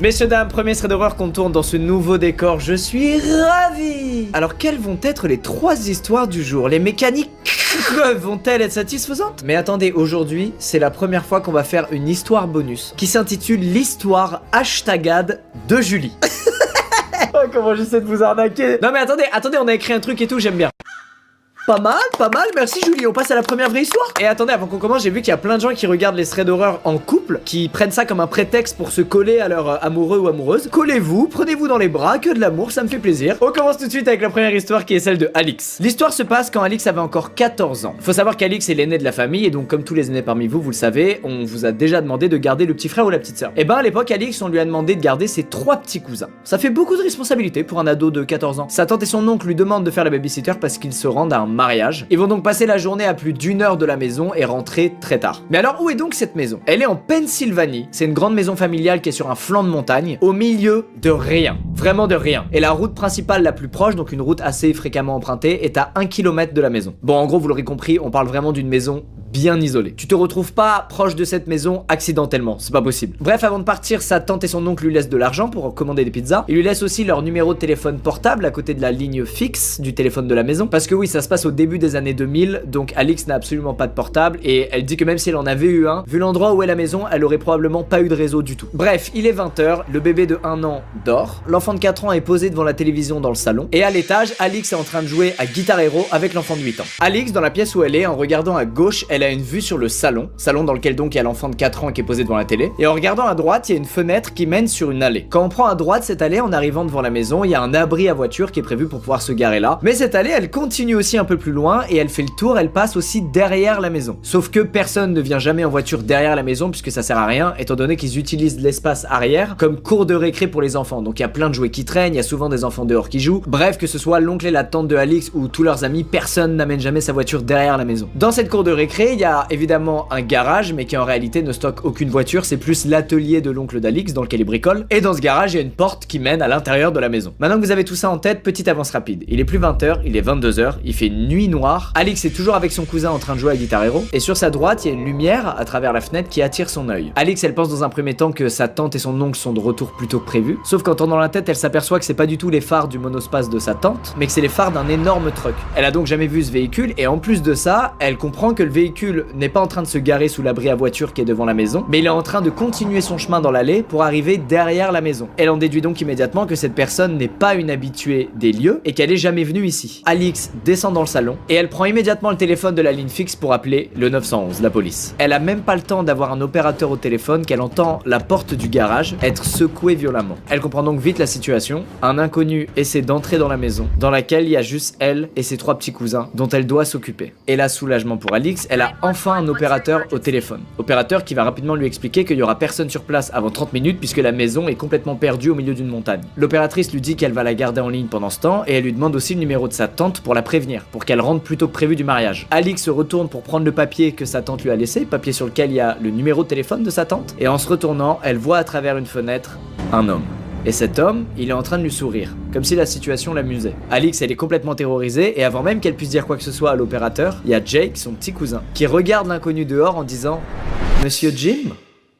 Messieurs, dames, premier thread d'horreur qu'on tourne dans ce nouveau décor, je suis ravi. Alors quelles vont être les 3 histoires du jour? Les mécaniques vont-elles être satisfaisantes? Mais attendez, aujourd'hui, c'est la première fois qu'on va faire une histoire bonus qui s'intitule l'histoire hashtagade de Julie. Oh, comment j'essaie de vous arnaquer. Non mais attendez, on a écrit un truc et tout, j'aime bien. Pas mal, merci Julie, on passe à la première vraie histoire. Et attendez, avant qu'on commence, j'ai vu qu'il y a plein de gens qui regardent les threads d'horreur en couple, qui prennent ça comme un prétexte pour se coller à leur amoureux ou amoureuse. Collez-vous, prenez-vous dans les bras, que de l'amour, ça me fait plaisir. On commence tout de suite avec la première histoire qui est celle de Alix. L'histoire se passe quand Alix avait encore 14 ans. Faut savoir qu'Alix est l'aîné de la famille et donc comme tous les aînés parmi vous, vous le savez, on vous a déjà demandé de garder le petit frère ou la petite sœur. Et ben à l'époque, Alix, on lui a demandé de garder ses 3 petits cousins. Ça fait beaucoup de responsabilités pour un ado de 14 ans. Sa tante et son oncle lui demandent de faire la babysitter parce qu'ils se rendent à un mariage. Ils vont donc passer la journée à plus d'1 heure de la maison et rentrer très tard. Mais alors où est donc cette maison? Elle est en Pennsylvanie, c'est une grande maison familiale qui est sur un flanc de montagne, au milieu de rien, vraiment de rien. Et la route principale la plus proche, donc une route assez fréquemment empruntée, est à 1 km de la maison. Bon, en gros, vous l'aurez compris, on parle vraiment d'une maison bien isolée. Tu te retrouves pas proche de cette maison accidentellement, c'est pas possible. Bref, avant de partir, sa tante et son oncle lui laissent de l'argent pour commander des pizzas. Ils lui laissent aussi leur numéro de téléphone portable à côté de la ligne fixe du téléphone de la maison. Parce que oui, ça se passe au début des années 2000, donc Alix n'a absolument pas de portable et elle dit que même si elle en avait eu un, vu l'endroit où est la maison, elle aurait probablement pas eu de réseau du tout. Bref, il est 20 h, le bébé de 1 an dort, l'enfant de 4 ans est posé devant la télévision dans le salon et à l'étage, Alix est en train de jouer à Guitar Hero avec l'enfant de 8 ans. Alix, dans la pièce où elle est, en regardant à gauche, elle a une vue sur le salon dans lequel donc il y a l'enfant de 4 ans qui est posé devant la télé. Et en regardant à droite, il y a une fenêtre qui mène sur une allée. Quand on prend à droite cette allée, en arrivant devant la maison, il y a un abri à voiture qui est prévu pour pouvoir se garer là. Mais cette allée, elle continue aussi un peu plus loin et elle fait le tour, elle passe aussi derrière la maison. Sauf que personne ne vient jamais en voiture derrière la maison puisque ça sert à rien, étant donné qu'ils utilisent l'espace arrière comme cour de récré pour les enfants. Donc il y a plein de jouets qui traînent, il y a souvent des enfants dehors qui jouent. Bref, que ce soit l'oncle et la tante de Alix ou tous leurs amis, personne n'amène jamais sa voiture derrière la maison. Dans cette cour de récré, il y a évidemment un garage, mais qui en réalité ne stocke aucune voiture, c'est plus l'atelier de l'oncle d'Alix dans lequel il bricole. Et dans ce garage, il y a une porte qui mène à l'intérieur de la maison. Maintenant que vous avez tout ça en tête, petite avance rapide. Il est plus 20 h, il est 22 h, il fait nuit noire. Alix est toujours avec son cousin en train de jouer à Guitar Hero. Et sur sa droite, il y a une lumière à travers la fenêtre qui attire son œil. Alix, elle pense dans un premier temps que sa tante et son oncle sont de retour plus tôt que prévu. Sauf qu'en tendant la tête, elle s'aperçoit que c'est pas du tout les phares du monospace de sa tante, mais que c'est les phares d'un énorme truck. Elle a donc jamais vu ce véhicule et en plus de ça, elle comprend que le véhicule n'est pas en train de se garer sous l'abri à voiture qui est devant la maison, mais il est en train de continuer son chemin dans l'allée pour arriver derrière la maison. Elle en déduit donc immédiatement que cette personne n'est pas une habituée des lieux et qu'elle est jamais venue ici. Alix descend dans le salon et elle prend immédiatement le téléphone de la ligne fixe pour appeler le 911, la police. Elle a même pas le temps d'avoir un opérateur au téléphone qu'elle entend la porte du garage être secouée violemment. Elle comprend donc vite la situation. Un inconnu essaie d'entrer dans la maison, dans laquelle il y a juste elle et ses 3 petits cousins dont elle doit s'occuper. Et là, soulagement pour Alix, elle a enfin un opérateur au téléphone. Opérateur qui va rapidement lui expliquer qu'il y aura personne sur place avant 30 minutes puisque la maison est complètement perdue au milieu d'une montagne. L'opératrice lui dit qu'elle va la garder en ligne pendant ce temps et elle lui demande aussi le numéro de sa tante pour la prévenir, pour qu'elle rentre plus tôt que prévu du mariage. Alix se retourne pour prendre le papier que sa tante lui a laissé, papier sur lequel il y a le numéro de téléphone de sa tante, et en se retournant, elle voit à travers une fenêtre un homme. Et cet homme, il est en train de lui sourire, comme si la situation l'amusait. Alix, elle est complètement terrorisée, et avant même qu'elle puisse dire quoi que ce soit à l'opérateur, il y a Jake, son petit cousin, qui regarde l'inconnu dehors en disant « Monsieur Jim ?»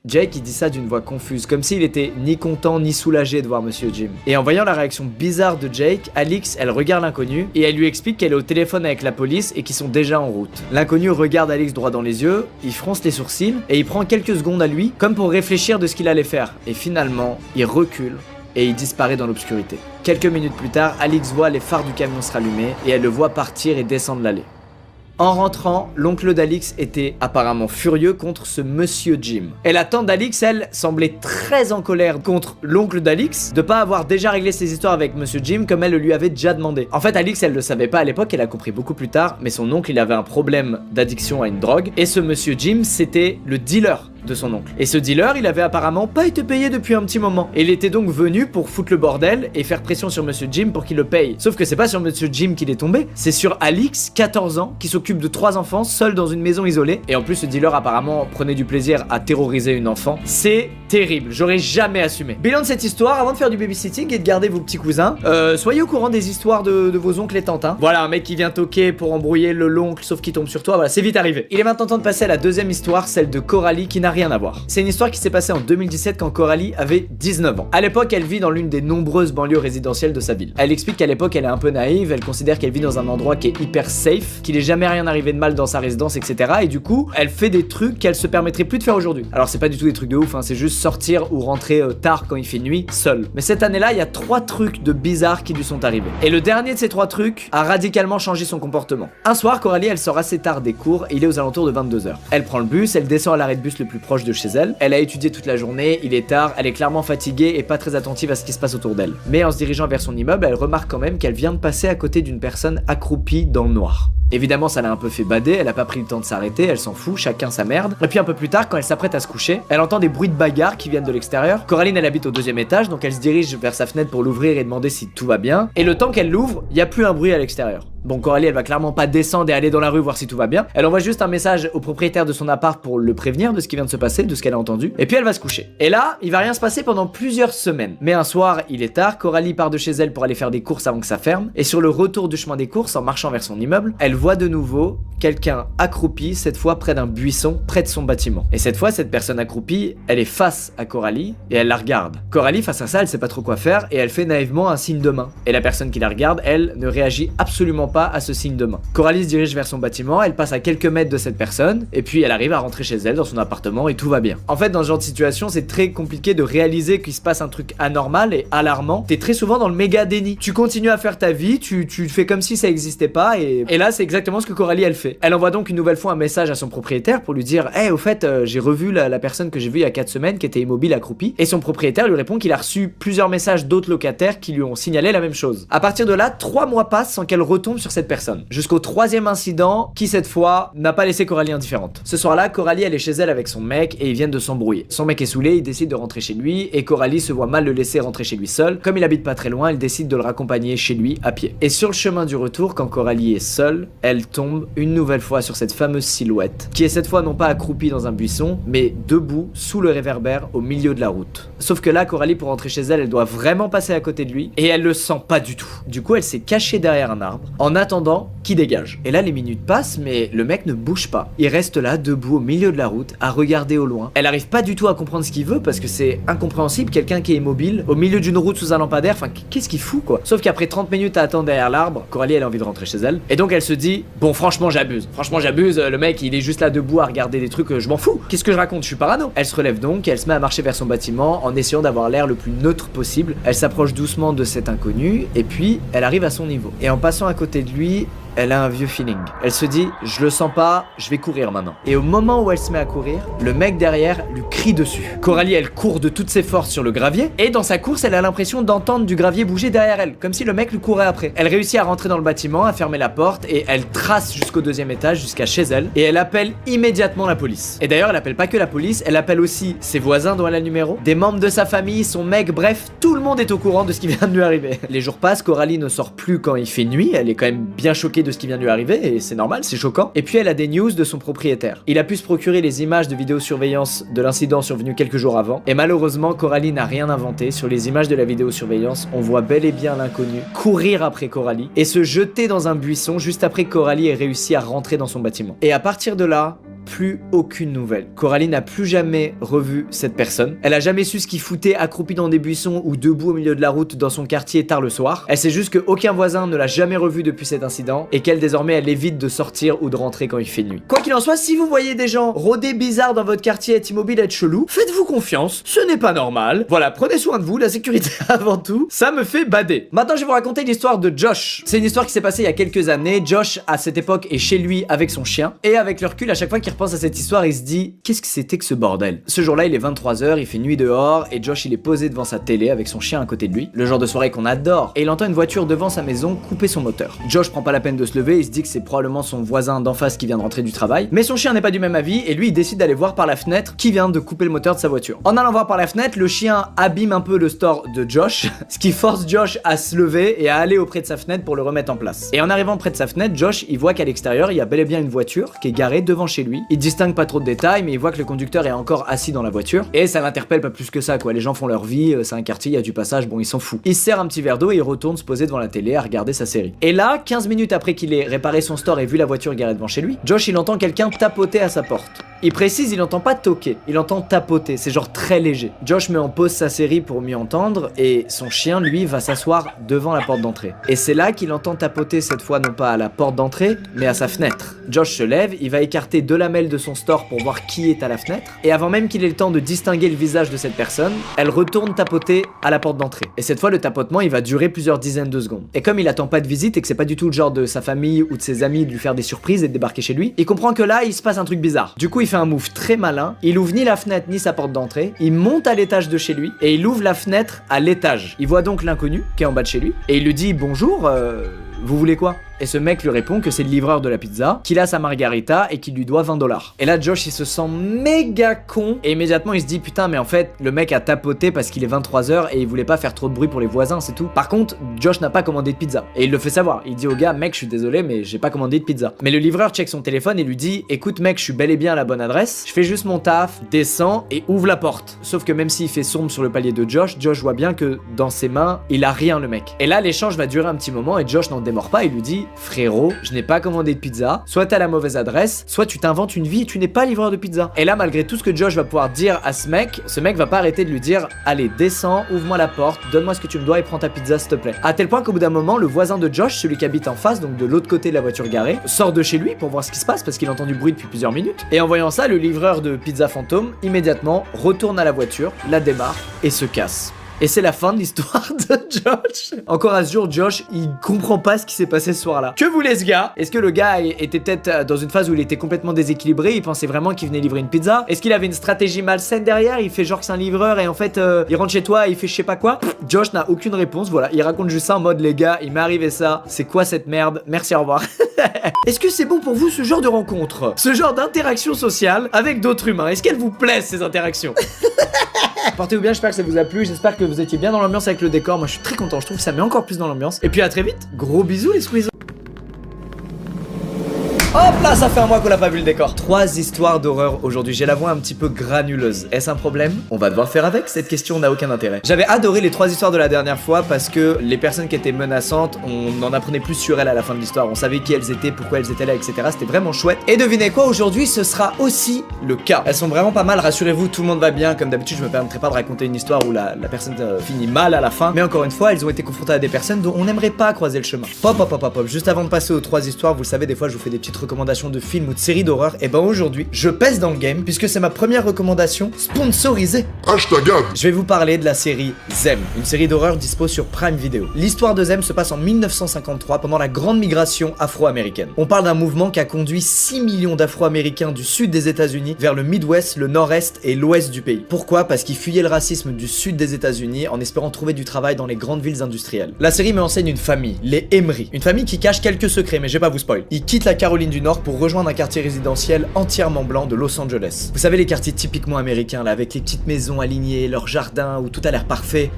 Jake, il dit ça d'une voix confuse, comme s'il était ni content ni soulagé de voir Monsieur Jim. Et en voyant la réaction bizarre de Jake, Alix, elle regarde l'inconnu et elle lui explique qu'elle est au téléphone avec la police et qu'ils sont déjà en route. L'inconnu regarde Alix droit dans les yeux, il fronce les sourcils et il prend quelques secondes à lui, comme pour réfléchir de ce qu'il allait faire. Et finalement, il recule et il disparaît dans l'obscurité. Quelques minutes plus tard, Alix voit les phares du camion se rallumer et elle le voit partir et descendre l'allée. En rentrant, l'oncle d'Alix était apparemment furieux contre ce monsieur Jim. Et la tante d'Alix, elle, semblait très en colère contre l'oncle d'Alix de pas avoir déjà réglé ses histoires avec monsieur Jim comme elle le lui avait déjà demandé. En fait, Alix, elle le savait pas à l'époque, elle a compris beaucoup plus tard, mais son oncle, il avait un problème d'addiction à une drogue, et ce monsieur Jim, c'était le dealer de son oncle. Et ce dealer, il avait apparemment pas été payé depuis un petit moment. Et il était donc venu pour foutre le bordel et faire pression sur monsieur Jim pour qu'il le paye. Sauf que c'est pas sur monsieur Jim qu'il est tombé, c'est sur Alix, 14 ans, qui s'occupe de 3 enfants, seul dans une maison isolée. Et en plus, ce dealer apparemment prenait du plaisir à terroriser une enfant. C'est terrible, j'aurais jamais assumé. Bilan de cette histoire, avant de faire du babysitting et de garder vos petits cousins, soyez au courant des histoires de vos oncles et tantes, hein. Voilà, un mec qui vient toquer pour embrouiller l'oncle, sauf qu'il tombe sur toi, voilà, c'est vite arrivé. Il est maintenant temps de passer à la deuxième histoire, celle de Coralie, qui n'a rien à voir. C'est une histoire qui s'est passée en 2017 quand Coralie avait 19 ans. À l'époque, elle vit dans l'une des nombreuses banlieues résidentielles de sa ville. Elle explique qu'à l'époque, elle est un peu naïve, elle considère qu'elle vit dans un endroit qui est hyper safe, qu'il est jamais rien arrivé de mal dans sa résidence, etc. Et du coup, elle fait des trucs qu'elle se permettrait plus de faire aujourd'hui. Alors c'est pas du tout des trucs de ouf, hein, c'est juste sortir ou rentrer tard quand il fait nuit, seule. Mais cette année-là, il y a 3 trucs de bizarres qui lui sont arrivés. Et le dernier de ces 3 trucs a radicalement changé son comportement. Un soir, Coralie, elle sort assez tard des cours et il est aux alentours de 22 h. Elle prend le bus, elle descend à l'arrêt de bus le plus proche de chez elle. Elle a étudié toute la journée, il est tard, elle est clairement fatiguée et pas très attentive à ce qui se passe autour d'elle. Mais en se dirigeant vers son immeuble, elle remarque quand même qu'elle vient de passer à côté d'une personne accroupie dans le noir. Évidemment, ça l'a un peu fait bader, elle a pas pris le temps de s'arrêter, elle s'en fout, chacun sa merde. Et puis un peu plus tard, quand elle s'apprête à se coucher, elle entend des bruits de bagarre qui viennent de l'extérieur. Coraline, elle habite au 2e étage, donc elle se dirige vers sa fenêtre pour l'ouvrir et demander si tout va bien. Et le temps qu'elle l'ouvre, il y a plus un bruit à l'extérieur. Bon, Coralie, elle va clairement pas descendre et aller dans la rue voir si tout va bien. Elle envoie juste un message au propriétaire de son appart pour le prévenir de ce qui vient de se passer, de ce qu'elle a entendu. Et puis elle va se coucher. Et là, il va rien se passer pendant plusieurs semaines. Mais un soir, il est tard, Coralie part de chez elle pour aller faire des courses avant que ça ferme. Et sur le retour du chemin des courses, en marchant vers son immeuble, elle voit de nouveau quelqu'un accroupi, cette fois près d'un buisson, près de son bâtiment. Et cette fois, cette personne accroupie, elle est face à Coralie et elle la regarde. Coralie, face à ça, elle sait pas trop quoi faire et elle fait naïvement un signe de main. Et la personne qui la regarde, elle, ne réagit absolument pas à ce signe de main. Coralie se dirige vers son bâtiment, elle passe à quelques mètres de cette personne et puis elle arrive à rentrer chez elle dans son appartement et tout va bien. En fait, dans ce genre de situation, c'est très compliqué de réaliser qu'il se passe un truc anormal et alarmant. T'es très souvent dans le méga déni. Tu continues à faire ta vie, tu fais comme si ça existait pas et là, c'est exactement ce que Coralie, elle fait. Elle envoie donc une nouvelle fois un message à son propriétaire pour lui dire hey, au fait, j'ai revu la personne que j'ai vue il y a 4 semaines qui était immobile accroupie. Et son propriétaire lui répond qu'il a reçu plusieurs messages d'autres locataires qui lui ont signalé la même chose. À partir de là, 3 mois passent sans qu'elle retombe sur cette personne. Jusqu'au 3e incident qui, cette fois, n'a pas laissé Coralie indifférente. Ce soir-là, Coralie, elle est chez elle avec son mec et ils viennent de s'embrouiller. Son mec est saoulé, il décide de rentrer chez lui et Coralie se voit mal le laisser rentrer chez lui seul. Comme il habite pas très loin, elle décide de le raccompagner chez lui à pied. Et sur le chemin du retour, quand Coralie est seule, elle tombe une nouvelle fois sur cette fameuse silhouette, qui est cette fois non pas accroupie dans un buisson, mais debout, sous le réverbère, au milieu de la route. Sauf que là, Coralie, pour rentrer chez elle, elle doit vraiment passer à côté de lui, et elle le sent pas du tout. Du coup, elle s'est cachée derrière un arbre, en attendant qu'il dégage. Et là, les minutes passent, mais le mec ne bouge pas. Il reste là, debout, au milieu de la route, à regarder au loin. Elle arrive pas du tout à comprendre ce qu'il veut, parce que c'est incompréhensible, quelqu'un qui est immobile, au milieu d'une route sous un lampadaire, enfin, qu'est-ce qu'il fout, quoi? Sauf qu'après 30 minutes à attendre derrière l'arbre, Coralie, elle a envie de rentrer chez elle, et donc elle se dit, bon, franchement, j'abuse, le mec il est juste là debout à regarder des trucs, je m'en fous. Qu'est-ce que je raconte? Je suis parano. Elle se relève donc, elle se met à marcher vers son bâtiment en essayant d'avoir l'air le plus neutre possible. Elle s'approche doucement de cet inconnu et puis elle arrive à son niveau. Et en passant à côté de lui, elle a un vieux feeling. Elle se dit, je le sens pas, je vais courir maintenant. Et au moment où elle se met à courir, le mec derrière lui crie dessus. Coralie, elle court de toutes ses forces sur le gravier, et dans sa course, elle a l'impression d'entendre du gravier bouger derrière elle, comme si le mec lui courait après. Elle réussit à rentrer dans le bâtiment, à fermer la porte, et elle trace jusqu'au 2e étage, jusqu'à chez elle, et elle appelle immédiatement la police. Et d'ailleurs, elle appelle pas que la police, elle appelle aussi ses voisins dont elle a le numéro, des membres de sa famille, son mec, bref, tout le monde est au courant de ce qui vient de lui arriver. Les jours passent, Coralie ne sort plus quand il fait nuit, elle est quand même bien choquée de ce qui vient de lui arriver, et c'est normal, c'est choquant. Et puis elle a des news de son propriétaire. Il a pu se procurer les images de vidéosurveillance de l'incident survenu quelques jours avant, et malheureusement, Coralie n'a rien inventé. Sur les images de la vidéosurveillance, on voit bel et bien l'inconnu courir après Coralie et se jeter dans un buisson juste après que Coralie ait réussi à rentrer dans son bâtiment. Et à partir de là, plus aucune nouvelle. Coralie n'a plus jamais revu cette personne. Elle a jamais su ce qu'il foutait accroupi dans des buissons ou debout au milieu de la route dans son quartier tard le soir. Elle sait juste qu'aucun voisin ne l'a jamais revu depuis cet incident et qu'elle désormais elle évite de sortir ou de rentrer quand il fait nuit. Quoi qu'il en soit, si vous voyez des gens rôder bizarre dans votre quartier, être immobile, être chelou, faites-vous confiance, ce n'est pas normal. Voilà, prenez soin de vous, la sécurité avant tout, ça me fait bader. Maintenant je vais vous raconter l'histoire de Josh. C'est une histoire qui s'est passée il y a quelques années. Josh à cette époque est chez lui avec son chien et avec le recul à chaque fois qu'il pense à cette histoire, il se dit qu'est-ce que c'était que ce bordel. Ce jour-là, il est 23 h, il fait nuit dehors et Josh il est posé devant sa télé avec son chien à côté de lui, le genre de soirée qu'on adore, et il entend une voiture devant sa maison couper son moteur. Josh prend pas la peine de se lever, il se dit que c'est probablement son voisin d'en face qui vient de rentrer du travail, mais son chien n'est pas du même avis et lui il décide d'aller voir par la fenêtre qui vient de couper le moteur de sa voiture. En allant voir par la fenêtre, le chien abîme un peu le store de Josh, ce qui force Josh à se lever et à aller auprès de sa fenêtre pour le remettre en place. Et en arrivant près de sa fenêtre, Josh il voit qu'à l'extérieur il y a bel et bien une voiture qui est garée devant chez lui. Il distingue pas trop de détails, mais il voit que le conducteur est encore assis dans la voiture et ça l'interpelle pas plus que ça quoi. Les gens font leur vie, c'est un quartier, il y a du passage, bon il s'en fout. Il se sert un petit verre d'eau et il retourne se poser devant la télé à regarder sa série. Et là, 15 minutes après qu'il ait réparé son store et vu la voiture garée devant chez lui, Josh il entend quelqu'un tapoter à sa porte. Il précise, il entend pas toquer, il entend tapoter, c'est genre très léger. Josh met en pause sa série pour mieux entendre et son chien, lui, va s'asseoir devant la porte d'entrée. Et c'est là qu'il entend tapoter cette fois non pas à la porte d'entrée, mais à sa fenêtre. Josh se lève, il va écarter 2 lamelles de son store pour voir qui est à la fenêtre, et avant même qu'il ait le temps de distinguer le visage de cette personne, elle retourne tapoter à la porte d'entrée. Et cette fois, le tapotement, il va durer plusieurs dizaines de secondes. Et comme il attend pas de visite et que c'est pas du tout le genre de sa famille ou de ses amis de lui faire des surprises et de débarquer chez lui, il comprend que là, il se passe un truc bizarre. Du coup, il fait un move très malin, il ouvre ni la fenêtre ni sa porte d'entrée, il monte à l'étage de chez lui et il ouvre la fenêtre à l'étage. Il voit donc l'inconnu qui est en bas de chez lui et il lui dit bonjour, vous voulez quoi? Et ce mec lui répond que c'est le livreur de la pizza, qu'il a sa margarita et qu'il lui doit 20 $. Et là, Josh, il se sent méga con. Et immédiatement, il se dit, putain, mais en fait, le mec a tapoté parce qu'il est 23h et il voulait pas faire trop de bruit pour les voisins, c'est tout. Par contre, Josh n'a pas commandé de pizza. Et il le fait savoir. Il dit au gars, mec, je suis désolé, mais j'ai pas commandé de pizza. Mais le livreur check son téléphone et lui dit, écoute, mec, je suis bel et bien à la bonne adresse. Je fais juste mon taf, descends et ouvre la porte. Sauf que même s'il fait sombre sur le palier de Josh, Josh voit bien que dans ses mains, il a rien, le mec. Et là, l'échange va durer un petit moment et Josh n'en démord pas. Il lui dit, frérot, je n'ai pas commandé de pizza, soit t'as la mauvaise adresse, soit tu t'inventes une vie et tu n'es pas livreur de pizza. Et là, malgré tout ce que Josh va pouvoir dire à ce mec va pas arrêter de lui dire, allez, descends, ouvre-moi la porte, donne-moi ce que tu me dois et prends ta pizza s'il te plaît. À tel point qu'au bout d'un moment, le voisin de Josh, celui qui habite en face, donc de l'autre côté de la voiture garée, sort de chez lui pour voir ce qui se passe parce qu'il entend du bruit depuis plusieurs minutes. Et en voyant ça, le livreur de pizza fantôme, immédiatement, retourne à la voiture, la démarre et se casse. Et c'est la fin de l'histoire de Josh. Encore à ce jour, Josh, il comprend pas ce qui s'est passé ce soir-là. Que voulait ce gars? Est-ce que le gars était peut-être dans une phase où il était complètement déséquilibré, il pensait vraiment qu'il venait livrer une pizza? Est-ce qu'il avait une stratégie malsaine derrière? Il fait genre que c'est un livreur et en fait, il rentre chez toi et il fait je sais pas quoi? Josh n'a aucune réponse, voilà. Il raconte juste ça en mode, les gars, il m'est arrivé ça. C'est quoi cette merde? Merci, au revoir. Est-ce que c'est bon pour vous ce genre de rencontre? Ce genre d'interaction sociale avec d'autres humains? Est-ce qu'elles vous plaisent ces interactions? Portez-vous bien, j'espère que ça vous a plu, j'espère que vous étiez bien dans l'ambiance avec le décor, moi je suis très content, je trouve que ça met encore plus dans l'ambiance. Et puis à très vite, gros bisous les squeezers. Hop là, ça fait un mois qu'on n'a pas vu le décor. 3 histoires d'horreur aujourd'hui, j'ai la voix un petit peu granuleuse. Est-ce un problème? On va devoir faire avec, cette question n'a aucun intérêt. J'avais adoré les 3 histoires de la dernière fois parce que les personnes qui étaient menaçantes, on en apprenait plus sur elles à la fin de l'histoire. On savait qui elles étaient, pourquoi elles étaient là, etc. C'était vraiment chouette. Et devinez quoi, aujourd'hui ce sera aussi le cas. Elles sont vraiment pas mal, rassurez-vous, tout le monde va bien. Comme d'habitude, je me permettrai pas de raconter une histoire où la personne finit mal à la fin. Mais encore une fois, elles ont été confrontées à des personnes dont on n'aimerait pas croiser le chemin. Pop. Juste avant de passer aux 3 histoires, vous le savez, des fois je vous fais des petites recommandations de films ou de séries d'horreur. Et ben aujourd'hui, je pèse dans le game puisque c'est ma première recommandation sponsorisée. Hashtag ad. Je vais vous parler de la série Zem, une série d'horreur dispo sur Prime Video. L'histoire de Zem se passe en 1953 pendant la grande migration afro-américaine. On parle d'un mouvement qui a conduit 6 millions d'afro-américains du sud des États-Unis vers le Midwest, le nord-est et l'ouest du pays. Pourquoi? Parce qu'ils fuyaient le racisme du sud des États-Unis en espérant trouver du travail dans les grandes villes industrielles. La série me enseigne une famille, les Emery, une famille qui cache quelques secrets, mais je vais pas vous spoil. Ils quittent la Caroline du Nord pour rejoindre un quartier résidentiel entièrement blanc de Los Angeles. Vous savez, les quartiers typiquement américains là, avec les petites maisons alignées, leurs jardins où tout a l'air parfait.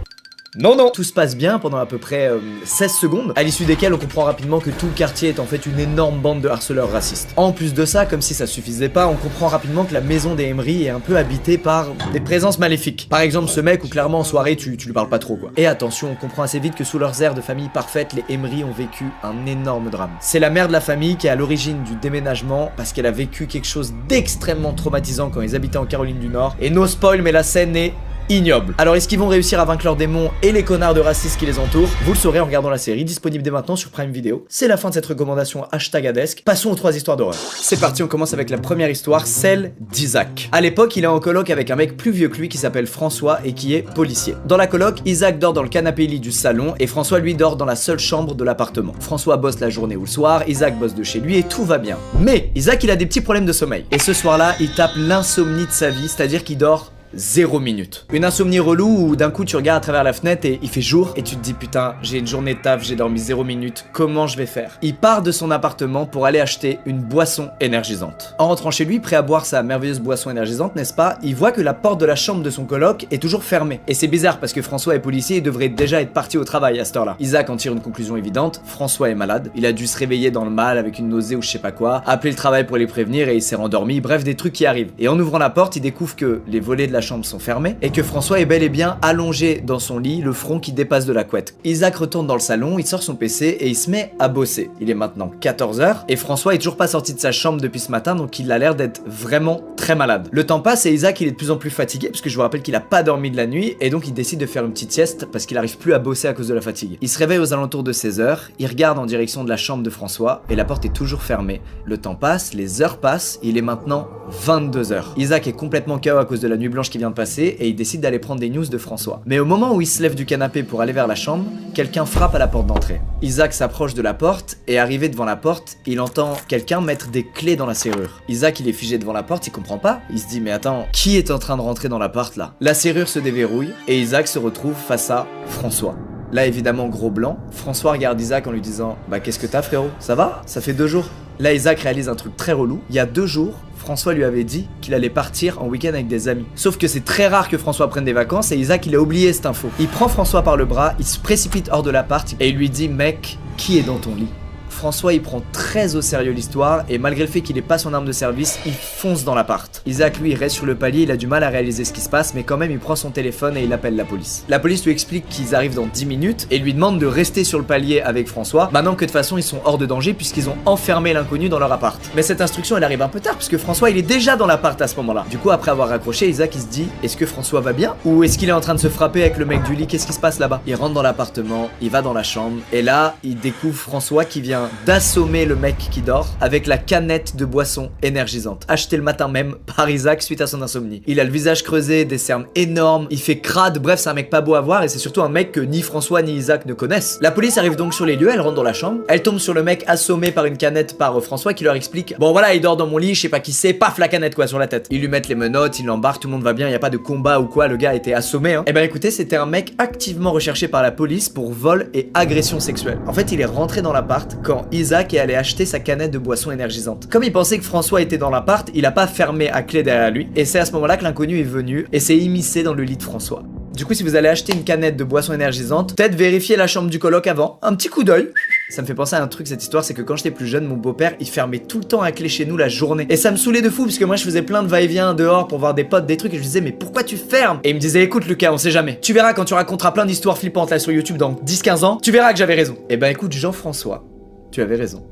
Non, tout se passe bien pendant à peu près 16 secondes, à l'issue desquelles on comprend rapidement que tout le quartier est en fait une énorme bande de harceleurs racistes. En plus de ça, comme si ça suffisait pas, on comprend rapidement que la maison des Emery est un peu habitée par des présences maléfiques. Par exemple, ce mec où clairement en soirée tu lui parles pas trop quoi. Et attention, on comprend assez vite que sous leurs airs de famille parfaite, les Emery ont vécu un énorme drame. C'est la mère de la famille qui est à l'origine du déménagement parce qu'elle a vécu quelque chose d'extrêmement traumatisant quand ils habitaient en Caroline du Nord. Et no spoil, mais la scène est ignoble. Alors est-ce qu'ils vont réussir à vaincre leurs démons et les connards de racistes qui les entourent? Vous le saurez en regardant la série, disponible dès maintenant sur Prime Video. C'est la fin de cette recommandation hashtag Adesque. Passons aux 3 histoires d'horreur. C'est parti, on commence avec la première histoire, celle d'Isaac. À l'époque, il est en coloc avec un mec plus vieux que lui qui s'appelle François et qui est policier. Dans la coloc, Isaac dort dans le canapé lit du salon et François lui dort dans la seule chambre de l'appartement. François bosse la journée ou le soir, Isaac bosse de chez lui et tout va bien. Mais Isaac, il a des petits problèmes de sommeil. Et ce soir-là, il tape l'insomnie de sa vie, c'est-à-dire qu'il dort 0 minutes. Une insomnie relou où d'un coup tu regardes à travers la fenêtre et il fait jour et tu te dis putain, j'ai une journée de taf, j'ai dormi 0 minutes, comment je vais faire? Il part de son appartement pour aller acheter une boisson énergisante. En rentrant chez lui, prêt à boire sa merveilleuse boisson énergisante, n'est-ce pas? Il voit que la porte de la chambre de son coloc est toujours fermée. Et c'est bizarre parce que François est policier et devrait déjà être parti au travail à cette heure-là. Isaac en tire une conclusion évidente, François est malade, il a dû se réveiller dans le mal avec une nausée ou je sais pas quoi, appeler le travail pour les prévenir et il s'est rendormi, bref des trucs qui arrivent. Et en ouvrant la porte, il découvre que les volets de la la chambre sont fermées et que François est bel et bien allongé dans son lit, le front qui dépasse de la couette. Isaac retourne dans le salon, il sort son PC et il se met à bosser. Il est maintenant 14h et François est toujours pas sorti de sa chambre depuis ce matin, donc il a l'air d'être vraiment très malade. Le temps passe et Isaac il est de plus en plus fatigué parce que je vous rappelle qu'il a pas dormi de la nuit et donc il décide de faire une petite sieste parce qu'il arrive plus à bosser à cause de la fatigue. Il se réveille aux alentours de 16h, il regarde en direction de la chambre de François et la porte est toujours fermée. Le temps passe, les heures passent, il est maintenant 22h. Isaac est complètement KO à cause de la nuit blanche qui vient de passer et il décide d'aller prendre des news de François. Mais au moment où il se lève du canapé pour aller vers la chambre, quelqu'un frappe à la porte d'entrée. Isaac s'approche de la porte et arrivé devant la porte, il entend quelqu'un mettre des clés dans la serrure. Isaac il est figé devant la porte, il comprend pas. Il se dit mais attends, qui est en train de rentrer dans l'appart là? La serrure se déverrouille et Isaac se retrouve face à François. Là évidemment gros blanc, François regarde Isaac en lui disant bah qu'est-ce que t'as frérot? Ça va? Ça fait 2 jours. Là Isaac réalise un truc très relou. Il y a 2 jours, François lui avait dit qu'il allait partir en week-end avec des amis. Sauf que c'est très rare que François prenne des vacances et Isaac il a oublié cette info. Il prend François par le bras, il se précipite hors de l'appart et il lui dit mec, qui est dans ton lit? François il prend très au sérieux l'histoire et malgré le fait qu'il ait pas son arme de service, il fonce dans l'appart. Isaac lui il reste sur le palier, il a du mal à réaliser ce qui se passe mais quand même il prend son téléphone et il appelle la police. La police lui explique qu'ils arrivent dans 10 minutes et lui demande de rester sur le palier avec François, maintenant que de toute façon ils sont hors de danger puisqu'ils ont enfermé l'inconnu dans leur appart. Mais cette instruction elle arrive un peu tard puisque François il est déjà dans l'appart à ce moment là. Du coup après avoir raccroché, Isaac il se dit est-ce que François va bien? Ou est-ce qu'il est en train de se frapper avec le mec du lit? Qu'est-ce qui se passe là-bas? Il rentre dans l'appartement, il va dans la chambre et là il découvre François qui vient d'assommer le mec qui dort avec la canette de boisson énergisante achetée le matin même par Isaac suite à son insomnie. Il a le visage creusé, des cernes énormes, il fait crade, bref c'est un mec pas beau à voir et c'est surtout un mec que ni François ni Isaac ne connaissent. La police arrive donc sur les lieux, elle rentre dans la chambre, elle tombe sur le mec assommé par une canette par François qui leur explique bon voilà il dort dans mon lit, je sais pas qui c'est, paf la canette quoi sur la tête. Ils lui mettent les menottes, ils l'embarquent, tout le monde va bien, y a pas de combat ou quoi, le gars a été assommé hein. Et ben écoutez c'était un mec activement recherché par la police pour vol et agression sexuelle. En fait il est rentré dans l'appart quand Isaac est allé acheter sa canette de boisson énergisante. Comme il pensait que François était dans l'appart, il a pas fermé à clé derrière lui et c'est à ce moment là que l'inconnu est venu et s'est immiscé dans le lit de François. Du coup si vous allez acheter une canette de boisson énergisante, peut-être vérifier la chambre du coloc avant, un petit coup d'œil. Ça me fait penser à un truc cette histoire, c'est que quand j'étais plus jeune, mon beau-père il fermait tout le temps à clé chez nous la journée. Et ça me saoulait de fou parce que moi je faisais plein de va-et-vient dehors pour voir des potes, des trucs et je lui disais mais pourquoi tu fermes? Et il me disait écoute Lucas, on sait jamais. Tu verras quand tu raconteras plein d'histoires flippantes là sur YouTube dans 10-15 ans, tu verras que j'avais raison. Et ben écoute Jean-François, tu avais raison.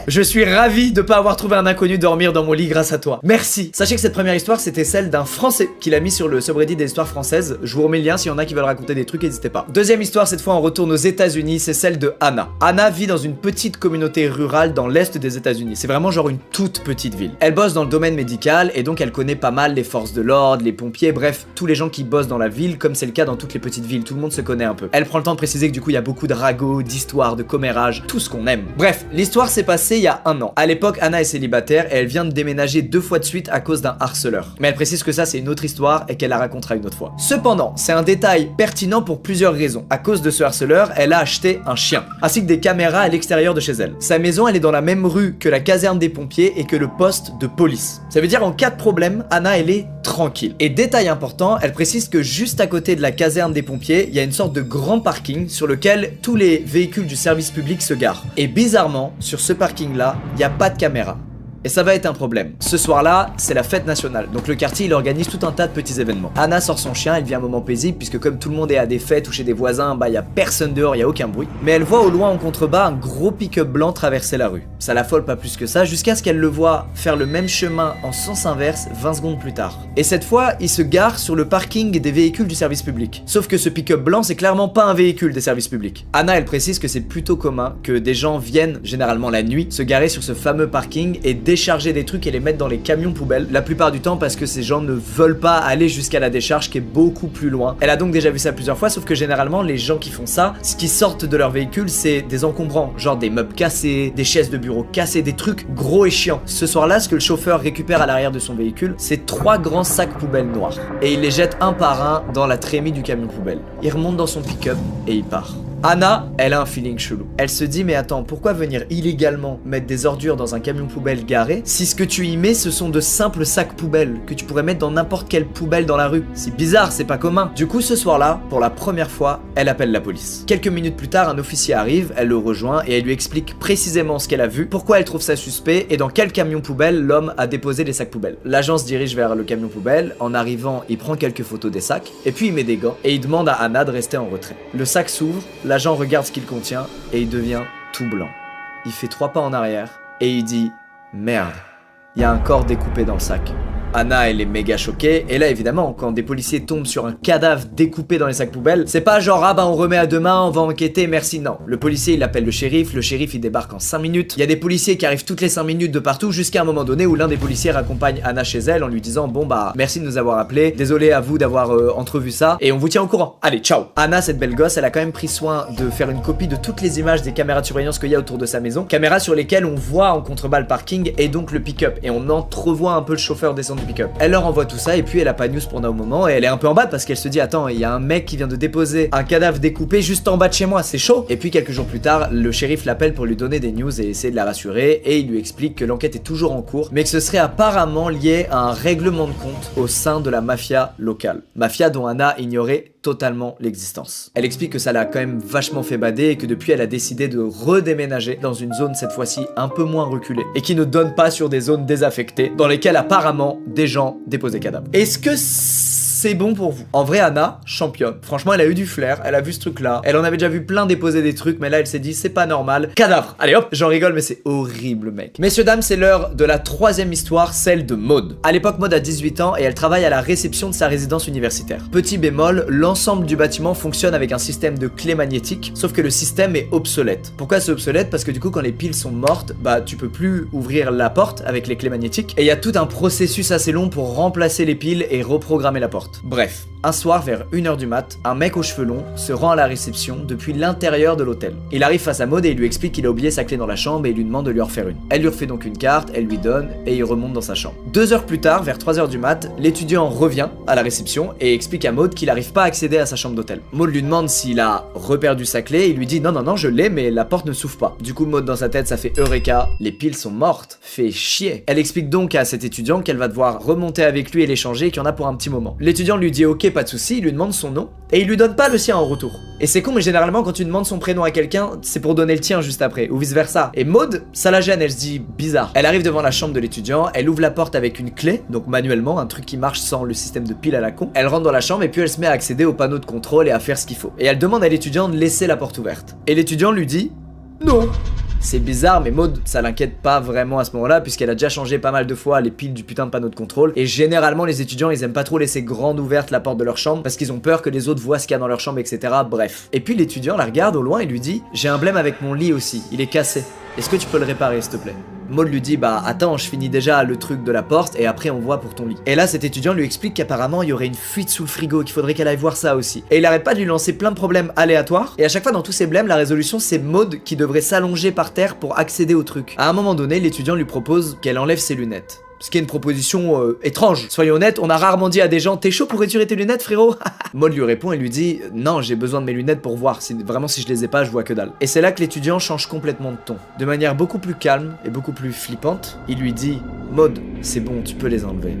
Je suis ravi de pas avoir trouvé un inconnu dormir dans mon lit grâce à toi. Merci. Sachez que cette première histoire c'était celle d'un Français qui l'a mis sur le subreddit des histoires françaises. Je vous remets le lien s'il y en a qui veulent raconter des trucs, n'hésitez pas. Deuxième histoire, cette fois on retourne aux États-Unis, c'est celle de Anna. Anna vit dans une petite communauté rurale dans l'est des États-Unis. C'est vraiment genre une toute petite ville. Elle bosse dans le domaine médical et donc elle connaît pas mal les forces de l'ordre, les pompiers, bref, tous les gens qui bossent dans la ville comme c'est le cas dans toutes les petites villes. Tout le monde se connaît un peu. Elle prend le temps de préciser que du coup il y a beaucoup de ragots, d'histoires, de commérages, tout ce qu'on aime. Bref, l'histoire s'est passée il y a 1 an. À l'époque, Anna est célibataire et elle vient de déménager 2 fois de suite à cause d'un harceleur. Mais elle précise que ça c'est une autre histoire et qu'elle la racontera une autre fois. Cependant, c'est un détail pertinent pour plusieurs raisons. À cause de ce harceleur, elle a acheté un chien, ainsi que des caméras à l'extérieur de chez elle. Sa maison, elle est dans la même rue que la caserne des pompiers et que le poste de police. Ça veut dire en cas de problème, Anna elle est tranquille. Et détail important, elle précise que juste à côté de la caserne des pompiers, il y a une sorte de grand parking sur lequel tous les véhicules du service public se garent. Et bizarrement, sur ce parking là, il n'y a pas de caméra. Et ça va être un problème. Ce soir-là, c'est la fête nationale. Donc le quartier, il organise tout un tas de petits événements. Anna sort son chien, elle vit un moment paisible puisque comme tout le monde est à des fêtes ou chez des voisins, bah y a personne dehors, y a aucun bruit. Mais elle voit au loin en contrebas un gros pick-up blanc traverser la rue. Ça l'affole pas plus que ça jusqu'à ce qu'elle le voit faire le même chemin en sens inverse 20 secondes plus tard. Et cette fois, il se gare sur le parking des véhicules du service public. Sauf que ce pick-up blanc, c'est clairement pas un véhicule des services publics. Anna, elle précise que c'est plutôt commun que des gens viennent, généralement la nuit, se garer sur ce fameux parking et décharger des trucs et les mettre dans les camions poubelles, la plupart du temps parce que ces gens ne veulent pas aller jusqu'à la décharge qui est beaucoup plus loin. Elle a donc déjà vu ça plusieurs fois, sauf que généralement les gens qui font ça, ce qui sortent de leur véhicule c'est des encombrants, genre des meubles cassés, des chaises de bureau cassées, des trucs gros et chiants. Ce soir-là, ce que le chauffeur récupère à l'arrière de son véhicule, c'est 3 grands sacs poubelles noirs et il les jette un par un dans la trémie du camion poubelle. Il remonte dans son pick-up et il part. Anna, elle a un feeling chelou. Elle se dit mais attends, pourquoi venir illégalement mettre des ordures dans un camion poubelle garé si ce que tu y mets ce sont de simples sacs poubelles que tu pourrais mettre dans n'importe quelle poubelle dans la rue. C'est bizarre, c'est pas commun. Du coup ce soir-là, pour la première fois, elle appelle la police. Quelques minutes plus tard, un officier arrive, elle le rejoint et elle lui explique précisément ce qu'elle a vu, pourquoi elle trouve ça suspect et dans quel camion poubelle l'homme a déposé les sacs poubelles. L'agent se dirige vers le camion poubelle, en arrivant, il prend quelques photos des sacs et puis il met des gants et il demande à Anna de rester en retrait. Le sac s'ouvre, l'agent regarde ce qu'il contient et il devient tout blanc. Il fait 3 pas en arrière et il dit « Merde, il y a un corps découpé dans le sac ». Anna, elle est méga choquée, et là évidemment, quand des policiers tombent sur un cadavre découpé dans les sacs poubelles, c'est pas genre ah bah on remet à demain, on va enquêter, merci, non. Le policier il appelle le shérif il débarque en 5 minutes, il y a des policiers qui arrivent toutes les 5 minutes de partout jusqu'à un moment donné où l'un des policiers raccompagne Anna chez elle en lui disant bon bah merci de nous avoir appelés, désolé à vous d'avoir entrevu ça, et on vous tient au courant, allez ciao. Anna, cette belle gosse, elle a quand même pris soin de faire une copie de toutes les images des caméras de surveillance qu'il y a autour de sa maison, caméras sur lesquelles on voit en contrebas le parking et donc le pick-up, et on entrevoit un peu le chauffeur descendre du pick-up. Elle leur envoie tout ça et puis elle a pas de news pendant un moment et elle est un peu en bas parce qu'elle se dit attends, il y a un mec qui vient de déposer un cadavre découpé juste en bas de chez moi, c'est chaud. Et puis quelques jours plus tard, le shérif l'appelle pour lui donner des news et essayer de la rassurer et il lui explique que l'enquête est toujours en cours mais que ce serait apparemment lié à un règlement de compte au sein de la mafia locale. Mafia dont Anna ignorait totalement l'existence. Elle explique que ça l'a quand même vachement fait bader et que depuis elle a décidé de redéménager dans une zone cette fois-ci un peu moins reculée et qui ne donne pas sur des zones désaffectées dans lesquelles apparemment des gens déposent des cadavres. Est-ce que c'est bon pour vous? En vrai, Anna, championne. Franchement, elle a eu du flair, elle a vu ce truc-là. Elle en avait déjà vu plein déposer des trucs, mais là, elle s'est dit, c'est pas normal. Cadavre! Allez hop, j'en rigole, mais c'est horrible, mec. Messieurs, dames, c'est l'heure de la 3e histoire, celle de Maud. À l'époque, Maud a 18 ans et elle travaille à la réception de sa résidence universitaire. Petit bémol, l'ensemble du bâtiment fonctionne avec un système de clés magnétiques, sauf que le système est obsolète. Pourquoi c'est obsolète? Parce que du coup, quand les piles sont mortes, bah, tu peux plus ouvrir la porte avec les clés magnétiques et il y a tout un processus assez long pour remplacer les piles et reprogrammer la porte. Bref, un soir vers 1h du mat, un mec aux cheveux longs se rend à la réception depuis l'intérieur de l'hôtel. Il arrive face à Maud et il lui explique qu'il a oublié sa clé dans la chambre et il lui demande de lui en refaire une. Elle lui refait donc une carte, elle lui donne et il remonte dans sa chambre. 2 heures plus tard, vers 3h du mat, l'étudiant revient à la réception et explique à Maud qu'il n'arrive pas à accéder à sa chambre d'hôtel. Maud lui demande s'il a reperdu sa clé et il lui dit non, je l'ai mais la porte ne s'ouvre pas. Du coup Maud dans sa tête ça fait Eureka, les piles sont mortes, fait chier. Elle explique donc à cet étudiant qu'elle va devoir remonter avec lui et l'échanger et qu'il y en a pour un petit moment. L'étudiant lui dit ok, pas de souci, il lui demande son nom et il lui donne pas le sien en retour. Et c'est con mais généralement quand tu demandes son prénom à quelqu'un, c'est pour donner le tien juste après ou vice versa. Et Maud, ça la gêne, elle se dit bizarre. Elle arrive devant la chambre de l'étudiant, elle ouvre la porte avec une clé, donc manuellement, un truc qui marche sans le système de pile à la con. Elle rentre dans la chambre et puis elle se met à accéder au panneau de contrôle et à faire ce qu'il faut. Et elle demande à l'étudiant de laisser la porte ouverte. Et l'étudiant lui dit non. C'est bizarre, mais Maud, ça l'inquiète pas vraiment à ce moment-là, puisqu'elle a déjà changé pas mal de fois les piles du putain de panneau de contrôle. Et généralement, les étudiants, ils aiment pas trop laisser grande ouverte la porte de leur chambre, parce qu'ils ont peur que les autres voient ce qu'il y a dans leur chambre, etc. Bref. Et puis l'étudiant la regarde au loin et lui dit « J'ai un blême avec mon lit aussi, il est cassé. Est-ce que tu peux le réparer, s'il te plaît ?» Maud lui dit bah attends, je finis déjà le truc de la porte et après on voit pour ton lit. Et là cet étudiant lui explique qu'apparemment il y aurait une fuite sous le frigo, qu'il faudrait qu'elle aille voir ça aussi. Et il arrête pas de lui lancer plein de problèmes aléatoires et à chaque fois dans tous ces blèmes la résolution c'est Maud qui devrait s'allonger par terre pour accéder au truc. À un moment donné l'étudiant lui propose qu'elle enlève ses lunettes. Ce qui est une proposition étrange. Soyons honnêtes, on a rarement dit à des gens t'es chaud pour retirer tes lunettes frérot? Maud lui répond et lui dit non, j'ai besoin de mes lunettes pour voir, vraiment si je les ai pas je vois que dalle. Et c'est là que l'étudiant change complètement de ton. De manière beaucoup plus calme et beaucoup plus flippante, il lui dit Maud, c'est bon, tu peux les enlever.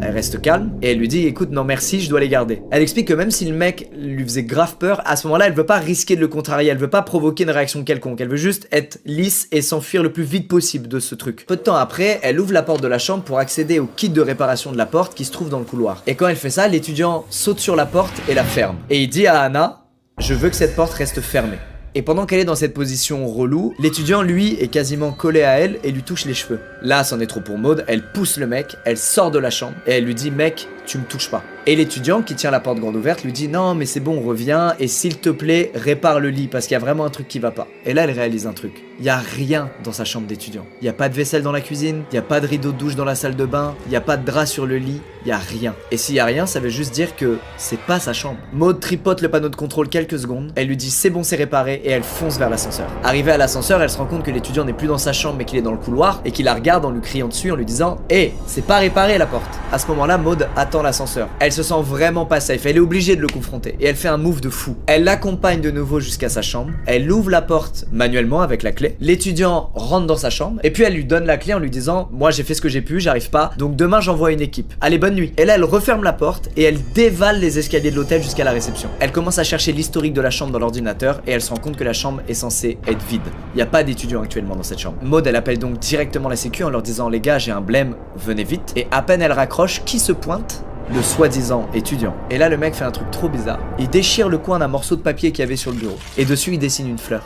Elle reste calme et elle lui dit écoute non merci, je dois les garder. Elle explique que même si le mec lui faisait grave peur, à ce moment-là elle veut pas risquer de le contrarier, elle veut pas provoquer une réaction quelconque, elle veut juste être lisse et s'enfuir le plus vite possible de ce truc. Peu de temps après, elle ouvre la porte de la chambre pour accéder au kit de réparation de la porte qui se trouve dans le couloir. Et quand elle fait ça, l'étudiant saute sur la porte et la ferme. Et il dit à Anna je veux que cette porte reste fermée. Et pendant qu'elle est dans cette position relou, l'étudiant lui est quasiment collé à elle et lui touche les cheveux. Là, c'en est trop pour Maud, elle pousse le mec, elle sort de la chambre et elle lui dit mec, tu me touches pas. Et l'étudiant qui tient la porte grande ouverte lui dit non mais c'est bon, reviens et s'il te plaît répare le lit parce qu'il y a vraiment un truc qui va pas. Et là elle réalise un truc, il y a rien dans sa chambre d'étudiant. Il y a pas de vaisselle dans la cuisine, il y a pas de rideau de douche dans la salle de bain, il y a pas de drap sur le lit, il y a rien. Et s'il y a rien, ça veut juste dire que c'est pas sa chambre. Maud tripote le panneau de contrôle quelques secondes, elle lui dit c'est bon, c'est réparé et elle fonce vers l'ascenseur. Arrivée à l'ascenseur, elle se rend compte que l'étudiant n'est plus dans sa chambre mais qu'il est dans le couloir et qu'il la regarde en lui criant dessus en lui disant hé, c'est pas réparé la porte. À ce moment-là, Maud attend attend l'ascenseur. Elle se sent vraiment pas safe, elle est obligée de le confronter et elle fait un move de fou. Elle l'accompagne de nouveau jusqu'à sa chambre, elle ouvre la porte manuellement avec la clé. L'étudiant rentre dans sa chambre et puis elle lui donne la clé en lui disant moi j'ai fait ce que j'ai pu, j'arrive pas, donc demain j'envoie une équipe. Allez, bonne nuit. Et là elle referme la porte et elle dévale les escaliers de l'hôtel jusqu'à la réception. Elle commence à chercher l'historique de la chambre dans l'ordinateur et elle se rend compte que la chambre est censée être vide. Il n'y a pas d'étudiants actuellement dans cette chambre. Maud elle appelle donc directement la sécu en leur disant les gars j'ai un blême, venez vite. Et à peine elle raccroche, qui se pointe? Le soi-disant étudiant. Et là le mec fait un truc trop bizarre. Il déchire le coin d'un morceau de papier qu'il y avait sur le bureau. Et dessus il dessine une fleur.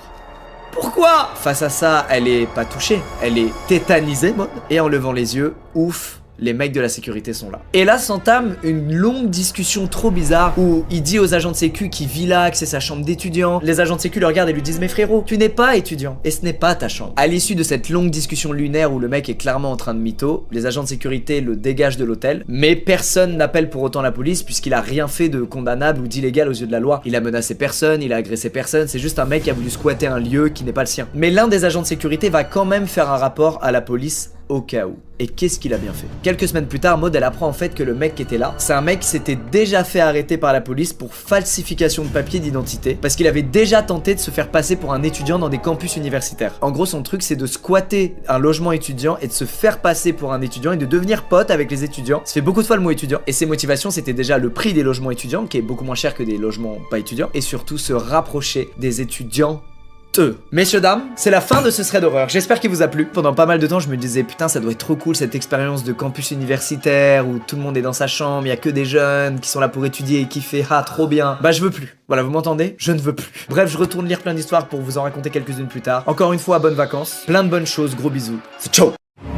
Pourquoi? Face à ça, elle est pas touchée. Elle est tétanisée, Maud. Et en levant les yeux, ouf, les mecs de la sécurité sont là. Et là s'entame une longue discussion trop bizarre où il dit aux agents de sécu qui vit là, que c'est sa chambre d'étudiant. Les agents de sécu le regardent et lui disent mais frérot, tu n'es pas étudiant et ce n'est pas ta chambre. À l'issue de cette longue discussion lunaire où le mec est clairement en train de mytho, les agents de sécurité le dégagent de l'hôtel, mais personne n'appelle pour autant la police puisqu'il a rien fait de condamnable ou d'illégal aux yeux de la loi. Il a menacé personne, il a agressé personne, c'est juste un mec qui a voulu squatter un lieu qui n'est pas le sien. Mais l'un des agents de sécurité va quand même faire un rapport à la police au cas où. Et qu'est-ce qu'il a bien fait? Quelques semaines plus tard, Maud elle apprend en fait que le mec qui était là, c'est un mec qui s'était déjà fait arrêter par la police pour falsification de papier d'identité parce qu'il avait déjà tenté de se faire passer pour un étudiant dans des campus universitaires. En gros son truc c'est de squatter un logement étudiant et de se faire passer pour un étudiant et de devenir pote avec les étudiants. Ça fait beaucoup de fois le mot étudiant et ses motivations c'était déjà le prix des logements étudiants qui est beaucoup moins cher que des logements pas étudiants et surtout se rapprocher des étudiants. Messieurs, dames, c'est la fin de ce thread d'horreur. J'espère qu'il vous a plu. Pendant pas mal de temps, je me disais putain, ça doit être trop cool cette expérience de campus universitaire où tout le monde est dans sa chambre, il y a que des jeunes qui sont là pour étudier et kiffer. Ah, trop bien. Bah, je veux plus. Voilà, vous m'entendez? Je ne veux plus. Bref, je retourne lire plein d'histoires pour vous en raconter quelques-unes plus tard. Encore une fois, bonnes vacances, plein de bonnes choses, gros bisous. C'est ciao.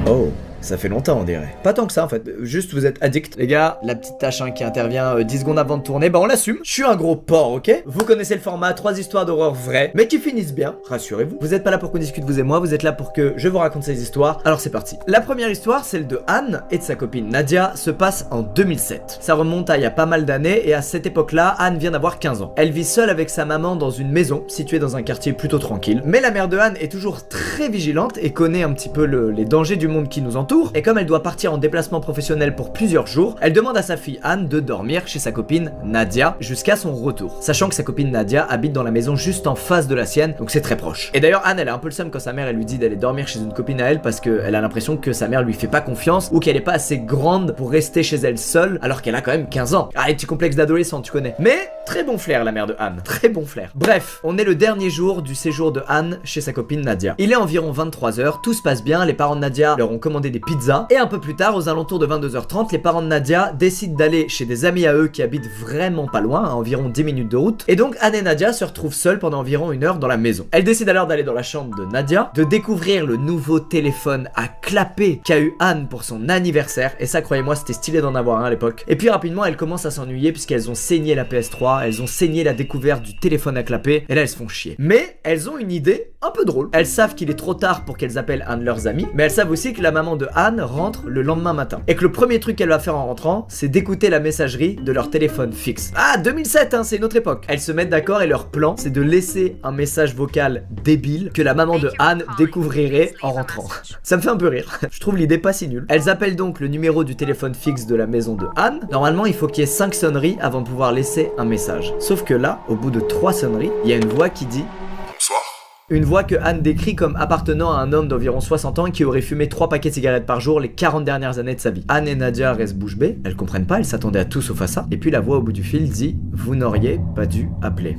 Oh. Ça fait longtemps on dirait. Pas tant que ça en fait, juste vous êtes addict. Les gars, la petite tâche qui intervient 10 secondes avant de tourner, bah on l'assume. Je suis un gros porc, ok? Vous connaissez le format, 3 histoires d'horreur vraies, mais qui finissent bien, rassurez-vous. Vous êtes pas là pour qu'on discute vous et moi, vous êtes là pour que je vous raconte ces histoires. Alors c'est parti. La première histoire, celle de Anne et de sa copine Nadia, se passe en 2007. Ça remonte à il y a pas mal d'années et à cette époque-là, Anne vient d'avoir 15 ans. Elle vit seule avec sa maman dans une maison située dans un quartier plutôt tranquille. Mais la mère de Anne est toujours très vigilante et connaît un petit peu les dangers du monde qui nous entoure. Et comme elle doit partir en déplacement professionnel pour plusieurs jours, elle demande à sa fille Anne de dormir chez sa copine Nadia jusqu'à son retour, sachant que sa copine Nadia habite dans la maison juste en face de la sienne, donc c'est très proche. Et d'ailleurs Anne elle a un peu le seum quand sa mère elle lui dit d'aller dormir chez une copine à elle parce qu'elle a l'impression que sa mère lui fait pas confiance ou qu'elle est pas assez grande pour rester chez elle seule alors qu'elle a quand même 15 ans. Ah, les petits complexes d'adolescent, tu connais. Mais très bon flair la mère de Anne, très bon flair. Bref, on est le dernier jour du séjour de Anne chez sa copine Nadia. Il est environ 23h, tout se passe bien, les parents de Nadia leur ont commandé des pizzas et un peu plus tard, aux alentours de 22h30, les parents de Nadia décident d'aller chez des amis à eux qui habitent vraiment pas loin, à environ 10 minutes de route. Et donc Anne et Nadia se retrouvent seules pendant environ 1 heure dans la maison. Elles décident alors d'aller dans la chambre de Nadia, de découvrir le nouveau téléphone à clapper qu'a eu Anne pour son anniversaire. Et ça, croyez-moi, c'était stylé d'en avoir un à l'époque. Et puis rapidement, elles commencent à s'ennuyer puisqu'elles ont saigné la PS3, elles ont saigné la découverte du téléphone à clapper. Et là, elles se font chier. Mais elles ont une idée un peu drôle. Elles savent qu'il est trop tard pour qu'elles appellent un de leurs amis, mais elles savent aussi que la maman de Anne rentre le lendemain matin. Et que le premier truc qu'elle va faire en rentrant, c'est d'écouter la messagerie de leur téléphone fixe. Ah, 2007, hein, c'est notre époque. Elles se mettent d'accord et leur plan, c'est de laisser un message vocal débile que la maman de Anne découvrirait en rentrant. Ça me fait un peu rire. Je trouve l'idée pas si nulle. Elles appellent donc le numéro du téléphone fixe de la maison de Anne. Normalement, il faut qu'il y ait 5 sonneries avant de pouvoir laisser un message. Sauf que là, au bout de 3 sonneries, il y a une voix qui dit bonsoir. Une voix que Anne décrit comme appartenant à un homme d'environ 60 ans qui aurait fumé 3 paquets de cigarettes par jour les 40 dernières années de sa vie. Anne et Nadia restent bouche bée, elles comprennent pas, elles s'attendaient à tout sauf à ça. Et puis la voix au bout du fil dit « Vous n'auriez pas dû appeler ».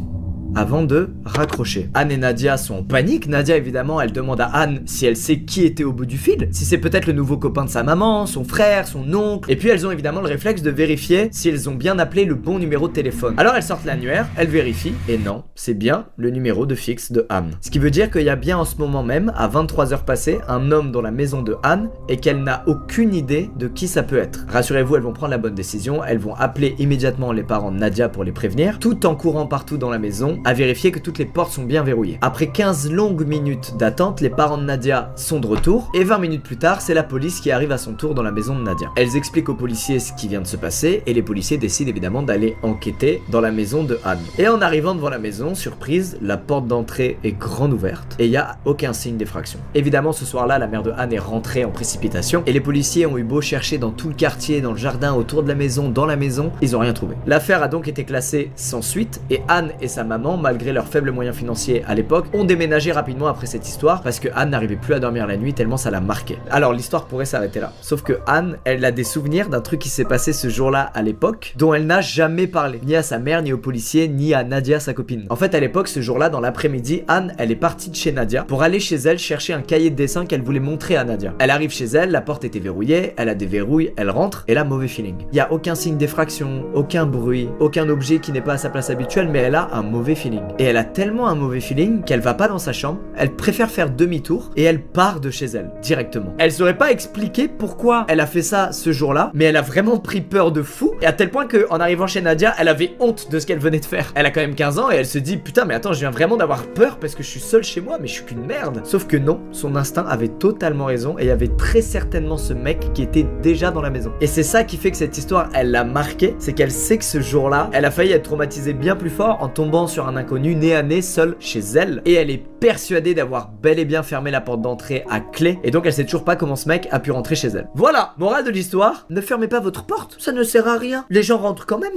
Avant de raccrocher. Anne et Nadia sont en panique. Nadia évidemment elle demande à Anne si elle sait qui était au bout du fil, si c'est peut-être le nouveau copain de sa maman, son frère, son oncle. Et puis elles ont évidemment le réflexe de vérifier si elles ont bien appelé le bon numéro de téléphone. Alors elles sortent l'annuaire, elles vérifient et non, c'est bien le numéro de fixe de Anne. Ce qui veut dire qu'il y a bien en ce moment même, à 23h passées, un homme dans la maison de Anne et qu'elle n'a aucune idée de qui ça peut être. Rassurez-vous, elles vont prendre la bonne décision, elles vont appeler immédiatement les parents de Nadia pour les prévenir, tout en courant partout dans la maison maison à vérifier que toutes les portes sont bien verrouillées. Après 15 longues minutes d'attente, les parents de Nadia sont de retour et 20 minutes plus tard, c'est la police qui arrive à son tour dans la maison de Nadia. Elles expliquent aux policiers ce qui vient de se passer et les policiers décident évidemment d'aller enquêter dans la maison de Anne. Et en arrivant devant la maison, surprise, la porte d'entrée est grande ouverte et il n'y a aucun signe d'effraction. Évidemment, ce soir-là, la mère de Anne est rentrée en précipitation et les policiers ont eu beau chercher dans tout le quartier, dans le jardin, autour de la maison, dans la maison, ils n'ont rien trouvé. L'affaire a donc été classée sans suite et Anne et sa maman, malgré leurs faibles moyens financiers à l'époque, ont déménagé rapidement après cette histoire parce que Anne n'arrivait plus à dormir la nuit tellement ça la marquait. Alors l'histoire pourrait s'arrêter là. Sauf que Anne, elle a des souvenirs d'un truc qui s'est passé ce jour-là à l'époque, dont elle n'a jamais parlé, ni à sa mère, ni aux policiers, ni à Nadia, sa copine. En fait, à l'époque, ce jour-là, dans l'après-midi, Anne, elle est partie de chez Nadia pour aller chez elle chercher un cahier de dessin qu'elle voulait montrer à Nadia. Elle arrive chez elle, la porte était verrouillée, elle a des verrouilles, elle rentre, et là, mauvais feeling. Il y a aucun signe d'effraction, aucun bruit, aucun objet qui n'est pas à sa place habituelle, mais elle a un mauvais feeling. Et elle a tellement un mauvais feeling qu'elle va pas dans sa chambre, elle préfère faire demi-tour et elle part de chez elle, directement. Elle saurait pas expliquer pourquoi elle a fait ça ce jour-là, mais elle a vraiment pris peur de fou, et à tel point qu'en arrivant chez Nadia, elle avait honte de ce qu'elle venait de faire. Elle a quand même 15 ans et elle se dit putain mais attends, je viens vraiment d'avoir peur parce que je suis seule chez moi, mais je suis qu'une merde. Sauf que non, son instinct avait totalement raison et il y avait très certainement ce mec qui était déjà dans la maison. Et c'est ça qui fait que cette histoire, elle l'a marquée, c'est qu'elle sait que ce jour-là, elle a failli être traumatisée bien plus fort en tombant sur un inconnu nez à nez seul chez elle, et elle est persuadée d'avoir bel et bien fermé la porte d'entrée à clé, et donc elle sait toujours pas comment ce mec a pu rentrer chez elle. Voilà, morale de l'histoire, ne fermez pas votre porte, ça ne sert à rien, les gens rentrent quand même.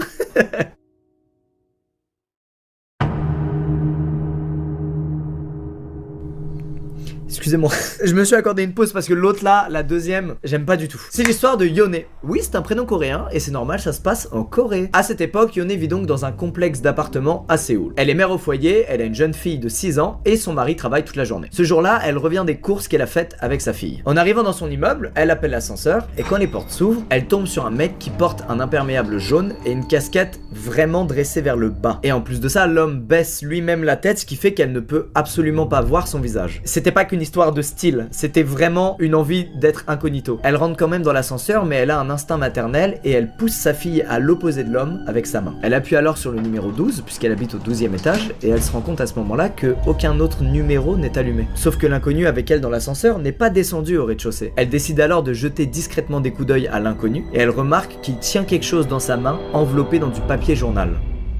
Excusez-moi, je me suis accordé une pause parce que l'autre là, la deuxième, j'aime pas du tout. C'est l'histoire de Yone. Oui, c'est un prénom coréen et c'est normal, ça se passe en Corée. À cette époque, Yone vit donc dans un complexe d'appartements à Séoul. Elle est mère au foyer, elle a une jeune fille de 6 ans et son mari travaille toute la journée. Ce jour-là, elle revient des courses qu'elle a faites avec sa fille. En arrivant dans son immeuble, elle appelle l'ascenseur et quand les portes s'ouvrent, elle tombe sur un mec qui porte un imperméable jaune et une casquette vraiment dressée vers le bas. Et en plus de ça, l'homme baisse lui-même la tête, ce qui fait qu'elle ne peut absolument pas voir son visage. C'était pas qu'une histoire de style, c'était vraiment une envie d'être incognito. Elle rentre quand même dans l'ascenseur, mais elle a un instinct maternel et elle pousse sa fille à l'opposé de l'homme avec sa main. Elle appuie alors sur le numéro 12 puisqu'elle habite au 12e étage et elle se rend compte à ce moment-là que aucun autre numéro n'est allumé. Sauf que l'inconnu avec elle dans l'ascenseur n'est pas descendu au rez-de-chaussée. Elle décide alors de jeter discrètement des coups d'œil à l'inconnu et elle remarque qu'il tient quelque chose dans sa main enveloppé dans du papier journal.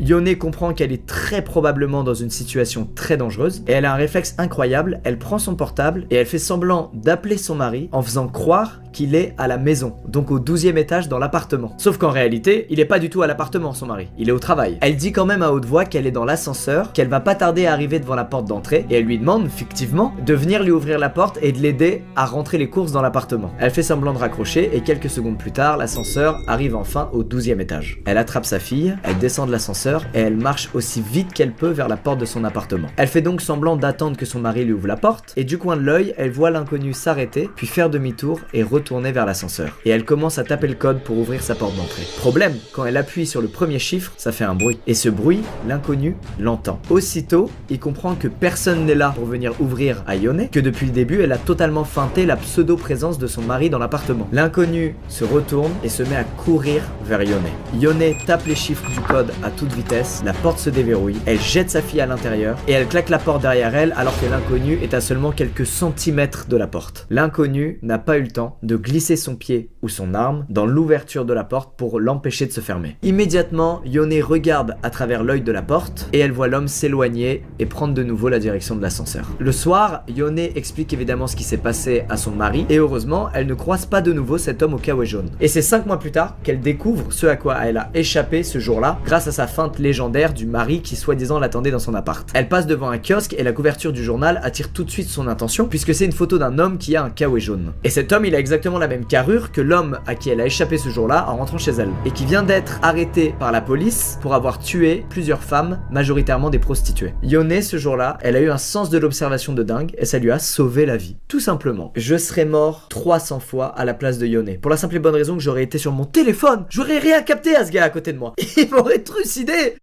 Yone comprend qu'elle est très probablement dans une situation très dangereuse et elle a un réflexe incroyable, elle prend son portable et elle fait semblant d'appeler son mari en faisant croire qu'il est à la maison, donc au 12e étage dans l'appartement. Sauf qu'en réalité, il est pas du tout à l'appartement son mari, il est au travail. Elle dit quand même à haute voix qu'elle est dans l'ascenseur, qu'elle va pas tarder à arriver devant la porte d'entrée et elle lui demande, fictivement, de venir lui ouvrir la porte et de l'aider à rentrer les courses dans l'appartement. Elle fait semblant de raccrocher et quelques secondes plus tard, l'ascenseur arrive enfin au 12e étage. Elle attrape sa fille, elle descend de l'ascenseur et elle marche aussi vite qu'elle peut vers la porte de son appartement. Elle fait donc semblant d'attendre que son mari lui ouvre la porte et du coin de l'œil, elle voit l'inconnu s'arrêter, puis faire demi-tour et retourner vers l'ascenseur. Et elle commence à taper le code pour ouvrir sa porte d'entrée. Problème, quand elle appuie sur le premier chiffre, ça fait un bruit. Et ce bruit, l'inconnu l'entend. Aussitôt, il comprend que personne n'est là pour venir ouvrir à Yone, que depuis le début, elle a totalement feinté la pseudo-présence de son mari dans l'appartement. L'inconnu se retourne et se met à courir vers Yone. Yone tape les chiffres du code à toute vitesse, la porte se déverrouille, elle jette sa fille à l'intérieur et elle claque la porte derrière elle alors que l'inconnu est à seulement quelques centimètres de la porte. L'inconnu n'a pas eu le temps de glisser son pied ou son arme dans l'ouverture de la porte pour l'empêcher de se fermer. Immédiatement, Yone regarde à travers l'œil de la porte et elle voit l'homme s'éloigner et prendre de nouveau la direction de l'ascenseur. Le soir, Yone explique évidemment ce qui s'est passé à son mari et heureusement, elle ne croise pas de nouveau cet homme au kawaii jaune. Et c'est 5 mois plus tard qu'elle découvre ce à quoi elle a échappé ce jour-là grâce à sa feinte légendaire du mari qui soi-disant l'attendait dans son appart. Elle passe devant un kiosque et la couverture du journal attire tout de suite son attention puisque c'est une photo d'un homme qui a un kawaii jaune. Et cet homme, il a exactement la même carrure que l'homme à qui elle a échappé ce jour-là en rentrant chez elle et qui vient d'être arrêté par la police pour avoir tué plusieurs femmes, majoritairement des prostituées. Yone, ce jour-là, elle a eu un sens de l'observation de dingue et ça lui a sauvé la vie. Tout simplement. Je serais mort 300 fois à la place de Yone. Pour la simple et bonne raison que j'aurais été sur mon téléphone. J'aurais rien capté à ce gars à côté de moi. Il m'aurait trucidé.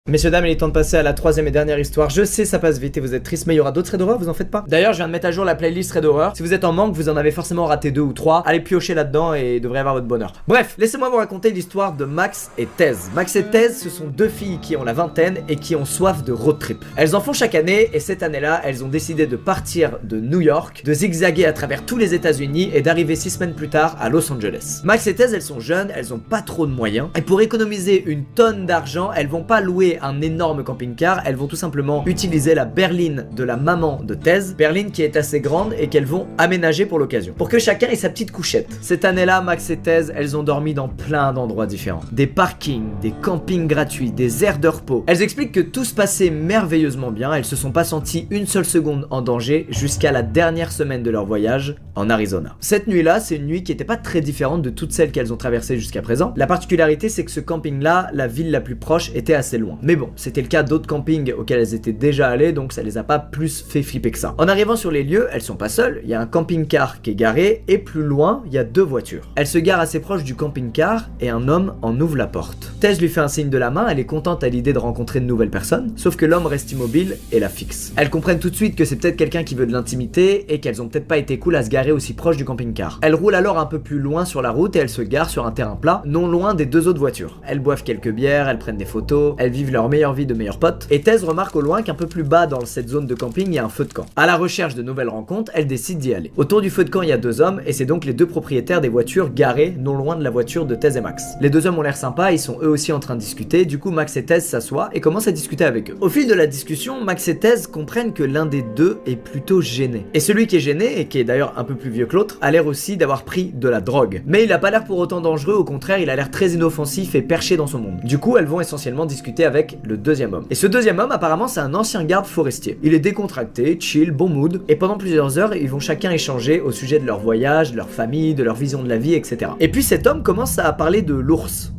Messieurs, dames, il est temps de passer à la troisième et dernière histoire. Je sais, ça passe vite et vous êtes triste, mais il y aura d'autres threads d'horreur, vous en faites pas. D'ailleurs, je viens de mettre à jour la playlist threads d'horreur. Si vous êtes en manque, vous en avez forcément raté 2 ou 3. Allez piocher là-dedans et devrez avoir votre bonheur. Bref, laissez-moi vous raconter l'histoire de Max et Thèse. Max et Thèse, ce sont deux filles qui ont la vingtaine et qui ont soif de road trip. Elles en font chaque année et cette année-là, elles ont décidé de partir de New York, de zigzaguer à travers tous les États-Unis et d'arriver 6 semaines plus tard à Los Angeles. Max et Thèse, elles sont jeunes, elles ont pas trop de moyens et pour économiser une tonne d'argent, elles vont pas louer un énorme camping-car, elles vont tout simplement utiliser la berline de la maman de Thèse, berline qui est assez grande et qu'elles vont aménager pour l'occasion, pour que chacun ait sa petite couchette. Cette année-là, Max et Thèse, elles ont dormi dans plein d'endroits différents. Des parkings, des campings gratuits, des aires de repos. Elles expliquent que tout se passait merveilleusement bien, elles se sont pas senties une seule seconde en danger jusqu'à la dernière semaine de leur voyage en Arizona. Cette nuit-là, c'est une nuit qui était pas très différente de toutes celles qu'elles ont traversées jusqu'à présent. La particularité, c'est que ce camping-là, la ville la plus proche, était assez loin. Mais bon, c'était le cas d'autres campings auxquels elles étaient déjà allées, donc ça les a pas plus fait flipper que ça. En arrivant sur les lieux, elles sont pas seules, il y a un camping-car qui est garé, et plus loin, il y a 2 voitures. Elles se garent assez proche du camping-car, et un homme en ouvre la porte. Thèse lui fait un signe de la main, elle est contente à l'idée de rencontrer de nouvelles personnes, sauf que l'homme reste immobile et la fixe. Elles comprennent tout de suite que c'est peut-être quelqu'un qui veut de l'intimité, et qu'elles ont peut-être pas été cool à se garer aussi proche du camping-car. Elles roulent alors un peu plus loin sur la route, et elles se garent sur un terrain plat, non loin des 2 autres voitures. Elles boivent quelques bières, elles prennent des photos, elles vivent leur meilleure vie de meilleurs potes, et Thèse remarque au loin qu'un peu plus bas dans cette zone de camping, il y a un feu de camp. À la recherche de nouvelles rencontres, elle décide d'y aller. Autour du feu de camp, il y a 2 hommes, et c'est donc les 2 propriétaires des voitures garées non loin de la voiture de Thèse et Max. Les 2 hommes ont l'air sympas, ils sont eux aussi en train de discuter, du coup Max et Thèse s'assoient et commencent à discuter avec eux. Au fil de la discussion, Max et Thèse comprennent que l'un des 2 est plutôt gêné. Et celui qui est gêné, et qui est d'ailleurs un peu plus vieux que l'autre, a l'air aussi d'avoir pris de la drogue. Mais il a pas l'air pour autant dangereux, au contraire, il a l'air très inoffensif et perché dans son monde. Du coup, elles vont essentiellement discuter avec le 2e homme. Et ce 2e homme, apparemment, c'est un ancien garde forestier. Il est décontracté, chill, bon mood, et pendant plusieurs heures, ils vont chacun échanger au sujet de leur voyage, de leur famille, de leur vision de la vie, etc. Et puis cet homme commence à parler de l'ours.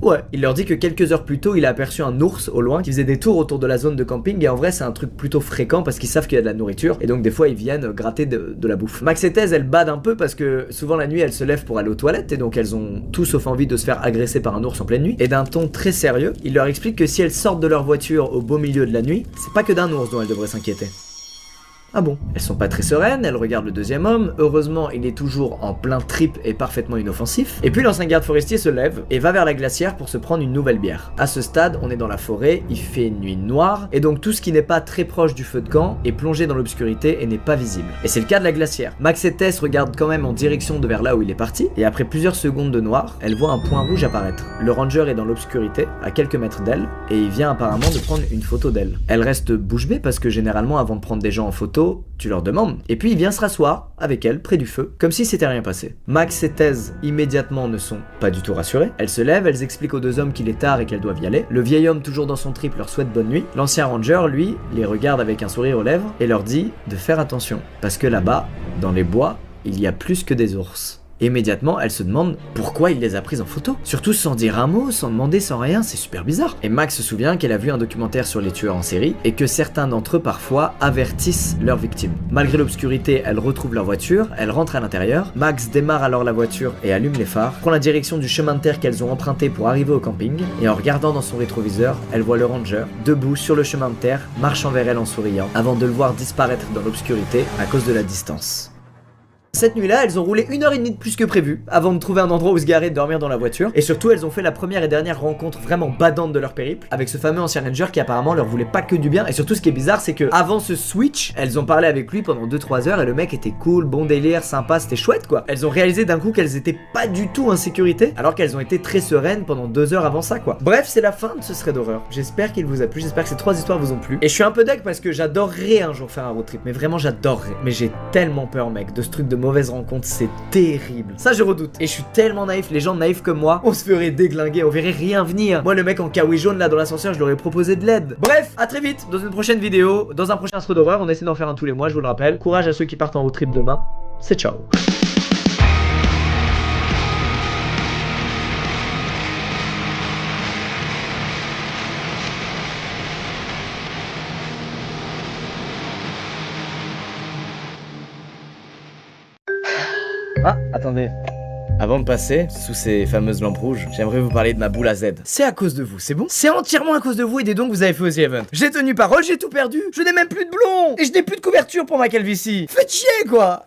Ouais, il leur dit que quelques heures plus tôt, il a aperçu un ours au loin qui faisait des tours autour de la zone de camping et en vrai c'est un truc plutôt fréquent parce qu'ils savent qu'il y a de la nourriture et donc des fois ils viennent gratter de la bouffe. Max et Thèse, elles badent un peu parce que souvent la nuit elles se lèvent pour aller aux toilettes et donc elles ont tout sauf envie de se faire agresser par un ours en pleine nuit. Et d'un ton très sérieux, il leur explique que si elles sortent de leur voiture au beau milieu de la nuit, c'est pas que d'un ours dont elles devraient s'inquiéter. Ah bon? Elles sont pas très sereines, elles regardent le 2e homme, heureusement il est toujours en plein trip et parfaitement inoffensif. Et puis l'ancien garde forestier se lève et va vers la glacière pour se prendre une nouvelle bière. À ce stade, on est dans la forêt, il fait une nuit noire, et donc tout ce qui n'est pas très proche du feu de camp est plongé dans l'obscurité et n'est pas visible. Et c'est le cas de la glacière. Max et Tess regardent quand même en direction de vers là où il est parti, et après plusieurs secondes de noir, elle voit un point rouge apparaître. Le ranger est dans l'obscurité, à quelques mètres d'elle, et il vient apparemment de prendre une photo d'elle. Elle reste bouche bée parce que généralement avant de prendre des gens en photo, tu leur demandes. Et puis il vient se rasseoir avec elle près du feu, comme si c'était rien passé. Max et Thèse immédiatement ne sont pas du tout rassurées. Elles se lèvent, elles expliquent aux 2 hommes qu'il est tard et qu'elles doivent y aller. Le vieil homme toujours dans son trip leur souhaite bonne nuit. L'ancien ranger, lui, les regarde avec un sourire aux lèvres et leur dit de faire attention, parce que là-bas, dans les bois, il y a plus que des ours. Immédiatement, elle se demande pourquoi il les a prises en photo. Surtout sans dire un mot, sans demander, sans rien, c'est super bizarre. Et Max se souvient qu'elle a vu un documentaire sur les tueurs en série et que certains d'entre eux parfois avertissent leurs victimes. Malgré l'obscurité, elle retrouve leur voiture, elle rentre à l'intérieur. Max démarre alors la voiture et allume les phares, prend la direction du chemin de terre qu'elles ont emprunté pour arriver au camping et en regardant dans son rétroviseur, elle voit le ranger debout sur le chemin de terre, marchant vers elle en souriant avant de le voir disparaître dans l'obscurité à cause de la distance. Cette nuit-là, elles ont roulé 1h30 de plus que prévu avant de trouver un endroit où se garer et de dormir dans la voiture. Et surtout, elles ont fait la première et dernière rencontre vraiment badante de leur périple avec ce fameux ancien ranger qui apparemment leur voulait pas que du bien. Et surtout, ce qui est bizarre, c'est que avant ce switch, elles ont parlé avec lui pendant 2-3 heures et le mec était cool, bon délire, sympa, c'était chouette quoi. Elles ont réalisé d'un coup qu'elles étaient pas du tout en sécurité alors qu'elles ont été très sereines pendant 2 heures avant ça quoi. Bref, c'est la fin de ce thread d'horreur. J'espère qu'il vous a plu, j'espère que ces 3 histoires vous ont plu. Et je suis un peu deg parce que j'adorerais un jour faire un road trip, mais vraiment j'adorerais. Mais j'ai tellement peur mec de ce truc de mauvaise rencontre, c'est terrible. Ça je redoute. Et je suis tellement naïf, les gens naïfs comme moi, on se ferait déglinguer, on verrait rien venir. Moi le mec en kawaii jaune là dans l'ascenseur, je leur ai proposé de l'aide. Bref, à très vite dans une prochaine vidéo, dans un prochain thread d'horreur, on essaie d'en faire un tous les mois, je vous le rappelle. Courage à ceux qui partent en road trip demain. C'est ciao. Ah, attendez. Avant de passer sous ces fameuses lampes rouges, j'aimerais vous parler de ma boule à Z. C'est à cause de vous, c'est bon? C'est entièrement à cause de vous et des dons que vous avez fait aux The Event. J'ai tenu parole, j'ai tout perdu. Je n'ai même plus de blond et je n'ai plus de couverture pour ma calvitie. Faites chier quoi.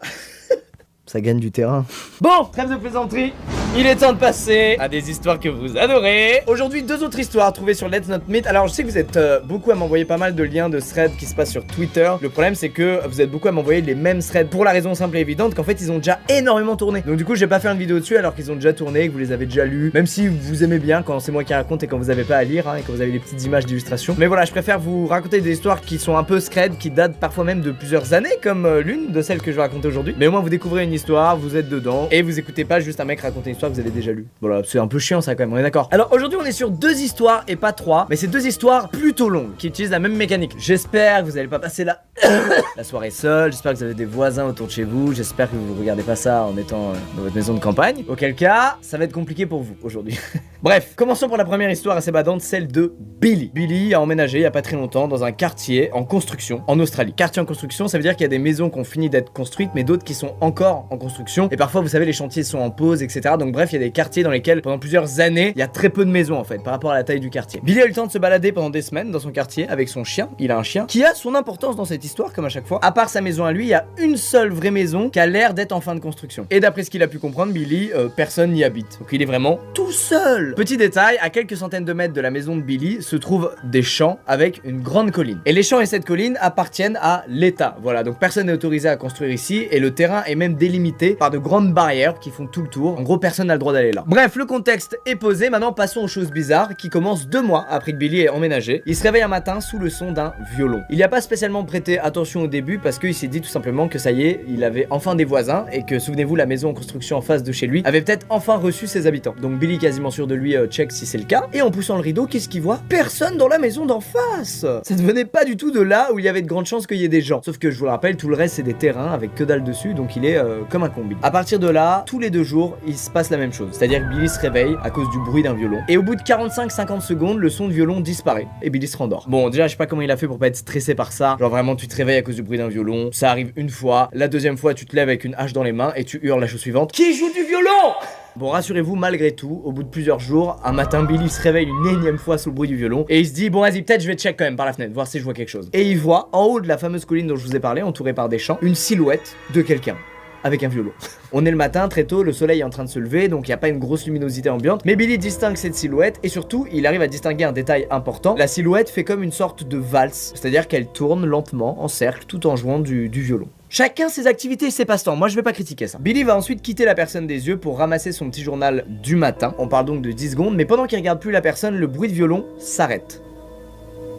Ça gagne du terrain. Bon, trêve de plaisanterie. Il est temps de passer à des histoires que vous adorez. Aujourd'hui, 2 autres histoires trouvées sur Let's Not Meet. Alors, je sais que vous êtes beaucoup à m'envoyer pas mal de liens de threads qui se passent sur Twitter. Le problème, c'est que vous êtes beaucoup à m'envoyer les mêmes threads pour la raison simple et évidente qu'en fait, ils ont déjà énormément tourné. Donc, du coup, j'ai pas fait une vidéo dessus alors qu'ils ont déjà tourné, que vous les avez déjà lus. Même si vous aimez bien quand c'est moi qui raconte et quand vous avez pas à lire et quand vous avez les petites images d'illustration. Mais voilà, je préfère vous raconter des histoires qui sont un peu scred, qui datent parfois même de plusieurs années, comme l'une de celles que je vais raconter aujourd'hui. Mais au moins, vous découvrez une histoire, vous êtes dedans et vous écoutez pas juste un mec raconter une histoire que vous avez déjà lu. Voilà, c'est un peu chiant ça quand même, on est d'accord. Alors aujourd'hui on est sur 2 histoires et pas 3, mais c'est 2 histoires plutôt longues qui utilisent la même mécanique. J'espère que vous allez pas passer la soirée seule, j'espère que vous avez des voisins autour de chez vous, j'espère que vous regardez pas ça en étant dans votre maison de campagne. Auquel cas, ça va être compliqué pour vous aujourd'hui. Bref, commençons pour la première histoire assez badante, celle de Billy. Billy a emménagé il y a pas très longtemps dans un quartier en construction en Australie. Quartier en construction, ça veut dire qu'il y a des maisons qui ont fini d'être construites mais d'autres qui sont encore en construction. Et parfois vous savez les chantiers sont en pause etc. Donc bref, il y a des quartiers dans lesquels pendant plusieurs années il y a très peu de maisons en fait par rapport à la taille du quartier. Billy a eu le temps de se balader pendant des semaines dans son quartier avec son chien. Il a un chien qui a son importance dans cette histoire comme à chaque fois. À part sa maison à lui, il y a une seule vraie maison qui a l'air d'être en fin de construction. Et d'après ce qu'il a pu comprendre, Billy, personne n'y habite. Donc il est vraiment tout seul. Petit détail, à quelques centaines de mètres de la maison de Billy se trouvent des champs avec une grande colline. Et les champs et cette colline appartiennent à l'État. Voilà, donc personne n'est autorisé à construire ici et le terrain est même délimité par de grandes barrières qui font tout le tour. En gros, personne n'a le droit d'aller là. Bref, le contexte est posé. Maintenant, passons aux choses bizarres qui commencent 2 mois après que Billy ait emménagé. Il se réveille un matin sous le son d'un violon. Il n'y a pas spécialement prêté attention au début parce qu'il s'est dit tout simplement que ça y est, il avait enfin des voisins et que, souvenez-vous, la maison en construction en face de chez lui avait peut-être enfin reçu ses habitants. Donc Billy, quasiment sûr de lui, check si c'est le cas. Et en poussant le rideau, qu'est-ce qu'il voit? Personne dans la maison d'en face. Ça ne venait pas du tout de là où il y avait de grandes chances qu'il y ait des gens. Sauf que je vous le rappelle, tout le reste c'est des terrains avec que dalle dessus, donc il est comme un combi. À partir de là, tous les 2 jours, il se passe la même chose. C'est-à-dire que Billy se réveille à cause du bruit d'un violon. Et au bout de 45-50 secondes, le son de violon disparaît et Billy se rendort. Bon, déjà, je sais pas comment il a fait pour pas être stressé par ça. Genre vraiment, tu te réveilles à cause du bruit d'un violon. Ça arrive une fois. La deuxième fois, tu te lèves avec une hache dans les mains et tu hurles la chose suivante: qui joue du violon? Bon, rassurez-vous, malgré tout, au bout de plusieurs jours, un matin, Billy se réveille une énième fois sous le bruit du violon et il se dit: bon, vas-y, peut-être je vais check quand même par la fenêtre, voir si je vois quelque chose. Et il voit, en haut de la fameuse colline dont je vous ai parlé, entourée par des champs, une silhouette de quelqu'un avec un violon. On est le matin, très tôt, le soleil est en train de se lever, donc il n'y a pas une grosse luminosité ambiante, mais Billy distingue cette silhouette et surtout, il arrive à distinguer un détail important. La silhouette fait comme une sorte de valse, c'est-à-dire qu'elle tourne lentement en cercle tout en jouant du violon. Chacun ses activités et ses passe-temps, moi je vais pas critiquer ça. Billy va ensuite quitter la personne des yeux pour ramasser son petit journal du matin. On parle donc de 10 secondes, mais pendant qu'il regarde plus la personne, le bruit de violon s'arrête.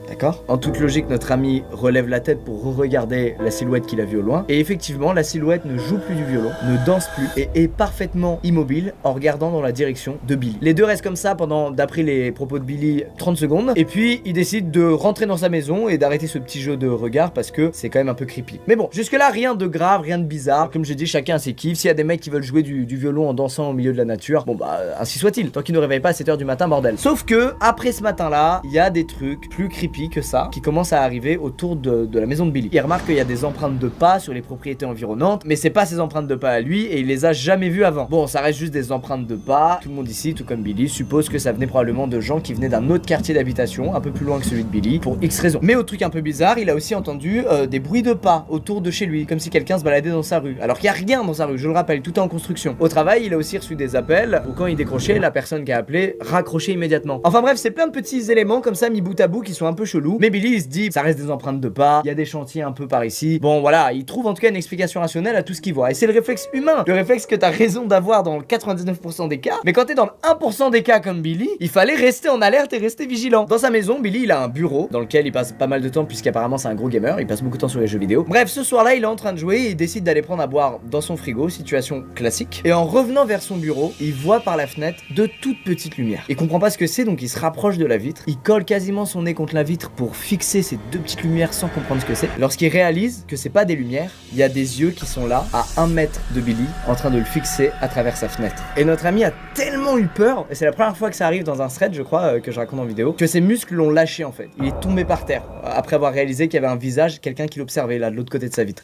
D'accord? En toute logique, notre ami relève la tête pour re-regarder la silhouette qu'il a vue au loin. Et effectivement, la silhouette ne joue plus du violon, ne danse plus et est parfaitement immobile en regardant dans la direction de Billy. Les deux restent comme ça pendant, d'après les propos de Billy, 30 secondes. Et puis, il décide de rentrer dans sa maison et d'arrêter ce petit jeu de regard parce que c'est quand même un peu creepy. Mais bon, jusque-là, rien de grave, rien de bizarre. Comme j'ai dit, chacun a ses kiffs. S'il y a des mecs qui veulent jouer du violon en dansant au milieu de la nature, bon bah, ainsi soit-il. Tant qu'ils ne réveillent pas à 7h du matin, bordel. Sauf que, après ce matin-là, il y a des trucs plus creepy que ça qui commencent à arriver autour de la maison de Billy. Il remarque qu'il y a des empreintes de pas sur les propriétés environnantes, mais c'est pas ces empreintes de pas à lui et il les a jamais vues avant. Bon, ça reste juste des empreintes de pas. Tout le monde ici, tout comme Billy, suppose que ça venait probablement de gens qui venaient d'un autre quartier d'habitation, un peu plus loin que celui de Billy, pour X raisons. Mais au truc un peu bizarre, il a aussi entendu des bruits de pas autour de chez lui, comme si quelqu'un se baladait dans sa rue. Alors qu'il y a rien dans sa rue, je le rappelle, tout est en construction. Au travail, il a aussi reçu des appels où quand il décrochait, la personne qui a appelé raccrochait immédiatement. Enfin bref, c'est plein de petits éléments comme ça mis bout à bout qui sont un peu chelous. Mais Billy il se dit, ça reste des empreintes de pas, il y a des chantiers un peu par ici. Bon voilà, il trouve en tout cas une explication rationnelle à tout ce qu'il voit. Et c'est le réflexe humain, le réflexe que t'as raison d'avoir dans 99% des cas. Mais quand t'es dans le 1% des cas comme Billy, il fallait rester en alerte et rester vigilant. Dans sa maison, Billy il a un bureau dans lequel il passe pas mal de temps puisqu'apparemment c'est un gros gamer, il passe beaucoup de temps sur les jeux vidéo. Bref, ce soir-là, il est en train de jouer et il décide d'aller prendre à boire dans son frigo, situation classique. Et en revenant vers son bureau, il voit par la fenêtre de toutes petites lumières. Il comprend pas ce que c'est, donc il se rapproche de la vitre. Il colle quasiment son nez contre la vitre pour fixer ces deux petites lumières sans comprendre ce que c'est. Lorsqu'il réalise que c'est pas des lumières, il y a des yeux qui sont là, à 1 mètre de Billy, en train de le fixer à travers sa fenêtre. Et notre ami a tellement eu peur, et c'est la première fois que ça arrive dans un thread, je crois, que je raconte en vidéo, que ses muscles l'ont lâché en fait. Il est tombé par terre, après avoir réalisé qu'il y avait un visage, quelqu'un qui l'observait là, de l'autre côté de sa vitre.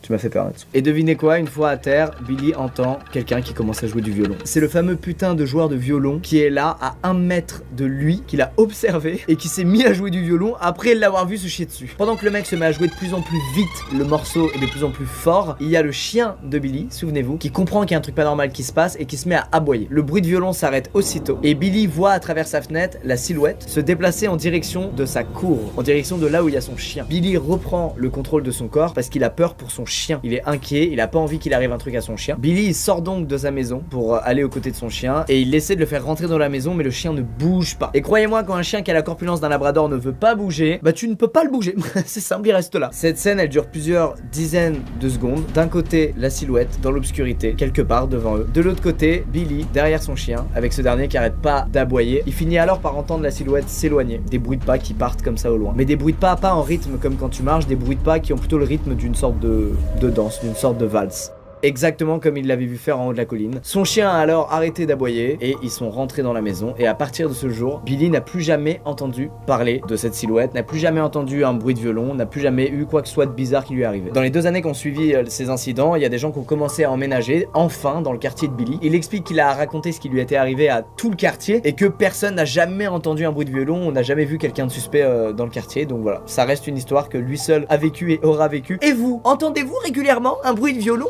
Tu m'as fait peur là-dessus. Et devinez quoi, une fois à terre, Billy entend quelqu'un qui commence à jouer du violon. C'est le fameux putain de joueur de violon qui est là à 1 mètre de lui, qu'il a observé et qui s'est mis à jouer du violon après l'avoir vu se chier dessus. Pendant que le mec se met à jouer de plus en plus vite, le morceau est de plus en plus fort, il y a le chien de Billy, souvenez-vous, qui comprend qu'il y a un truc pas normal qui se passe et qui se met à aboyer. Le bruit de violon s'arrête aussitôt et Billy voit à travers sa fenêtre la silhouette se déplacer en direction de sa cour, en direction de là où il y a son chien. Billy reprend le contrôle de son corps parce qu'il a peur pour son chien. Il est inquiet, il a pas envie qu'il arrive un truc à son chien. Billy il sort donc de sa maison pour aller aux côtés de son chien et il essaie de le faire rentrer dans la maison, mais le chien ne bouge pas. Et croyez-moi, quand un chien qui a la corpulence d'un labrador ne veut pas bouger, bah tu ne peux pas le bouger. C'est simple, il reste là. Cette scène elle dure plusieurs dizaines de secondes. D'un côté la silhouette dans l'obscurité quelque part devant eux, de l'autre côté Billy derrière son chien avec ce dernier qui arrête pas d'aboyer. Il finit alors par entendre la silhouette s'éloigner, des bruits de pas qui partent comme ça au loin, mais des bruits de pas en rythme comme quand tu marches, des bruits de pas qui ont plutôt le rythme d'une sorte de danse, d'une sorte de valse. Exactement comme il l'avait vu faire en haut de la colline. Son chien a alors arrêté d'aboyer et ils sont rentrés dans la maison. Et à partir de ce jour, Billy n'a plus jamais entendu parler de cette silhouette, n'a plus jamais entendu un bruit de violon, n'a plus jamais eu quoi que ce soit de bizarre qui lui arrivait. Dans les 2 années qui ont suivi ces incidents, il y a des gens qui ont commencé à emménager enfin dans le quartier de Billy. Il explique qu'il a raconté ce qui lui était arrivé à tout le quartier et que personne n'a jamais entendu un bruit de violon, on n'a jamais vu quelqu'un de suspect dans le quartier. Donc voilà, ça reste une histoire que lui seul a vécu et aura vécu. Et vous, entendez-vous régulièrement un bruit de violon?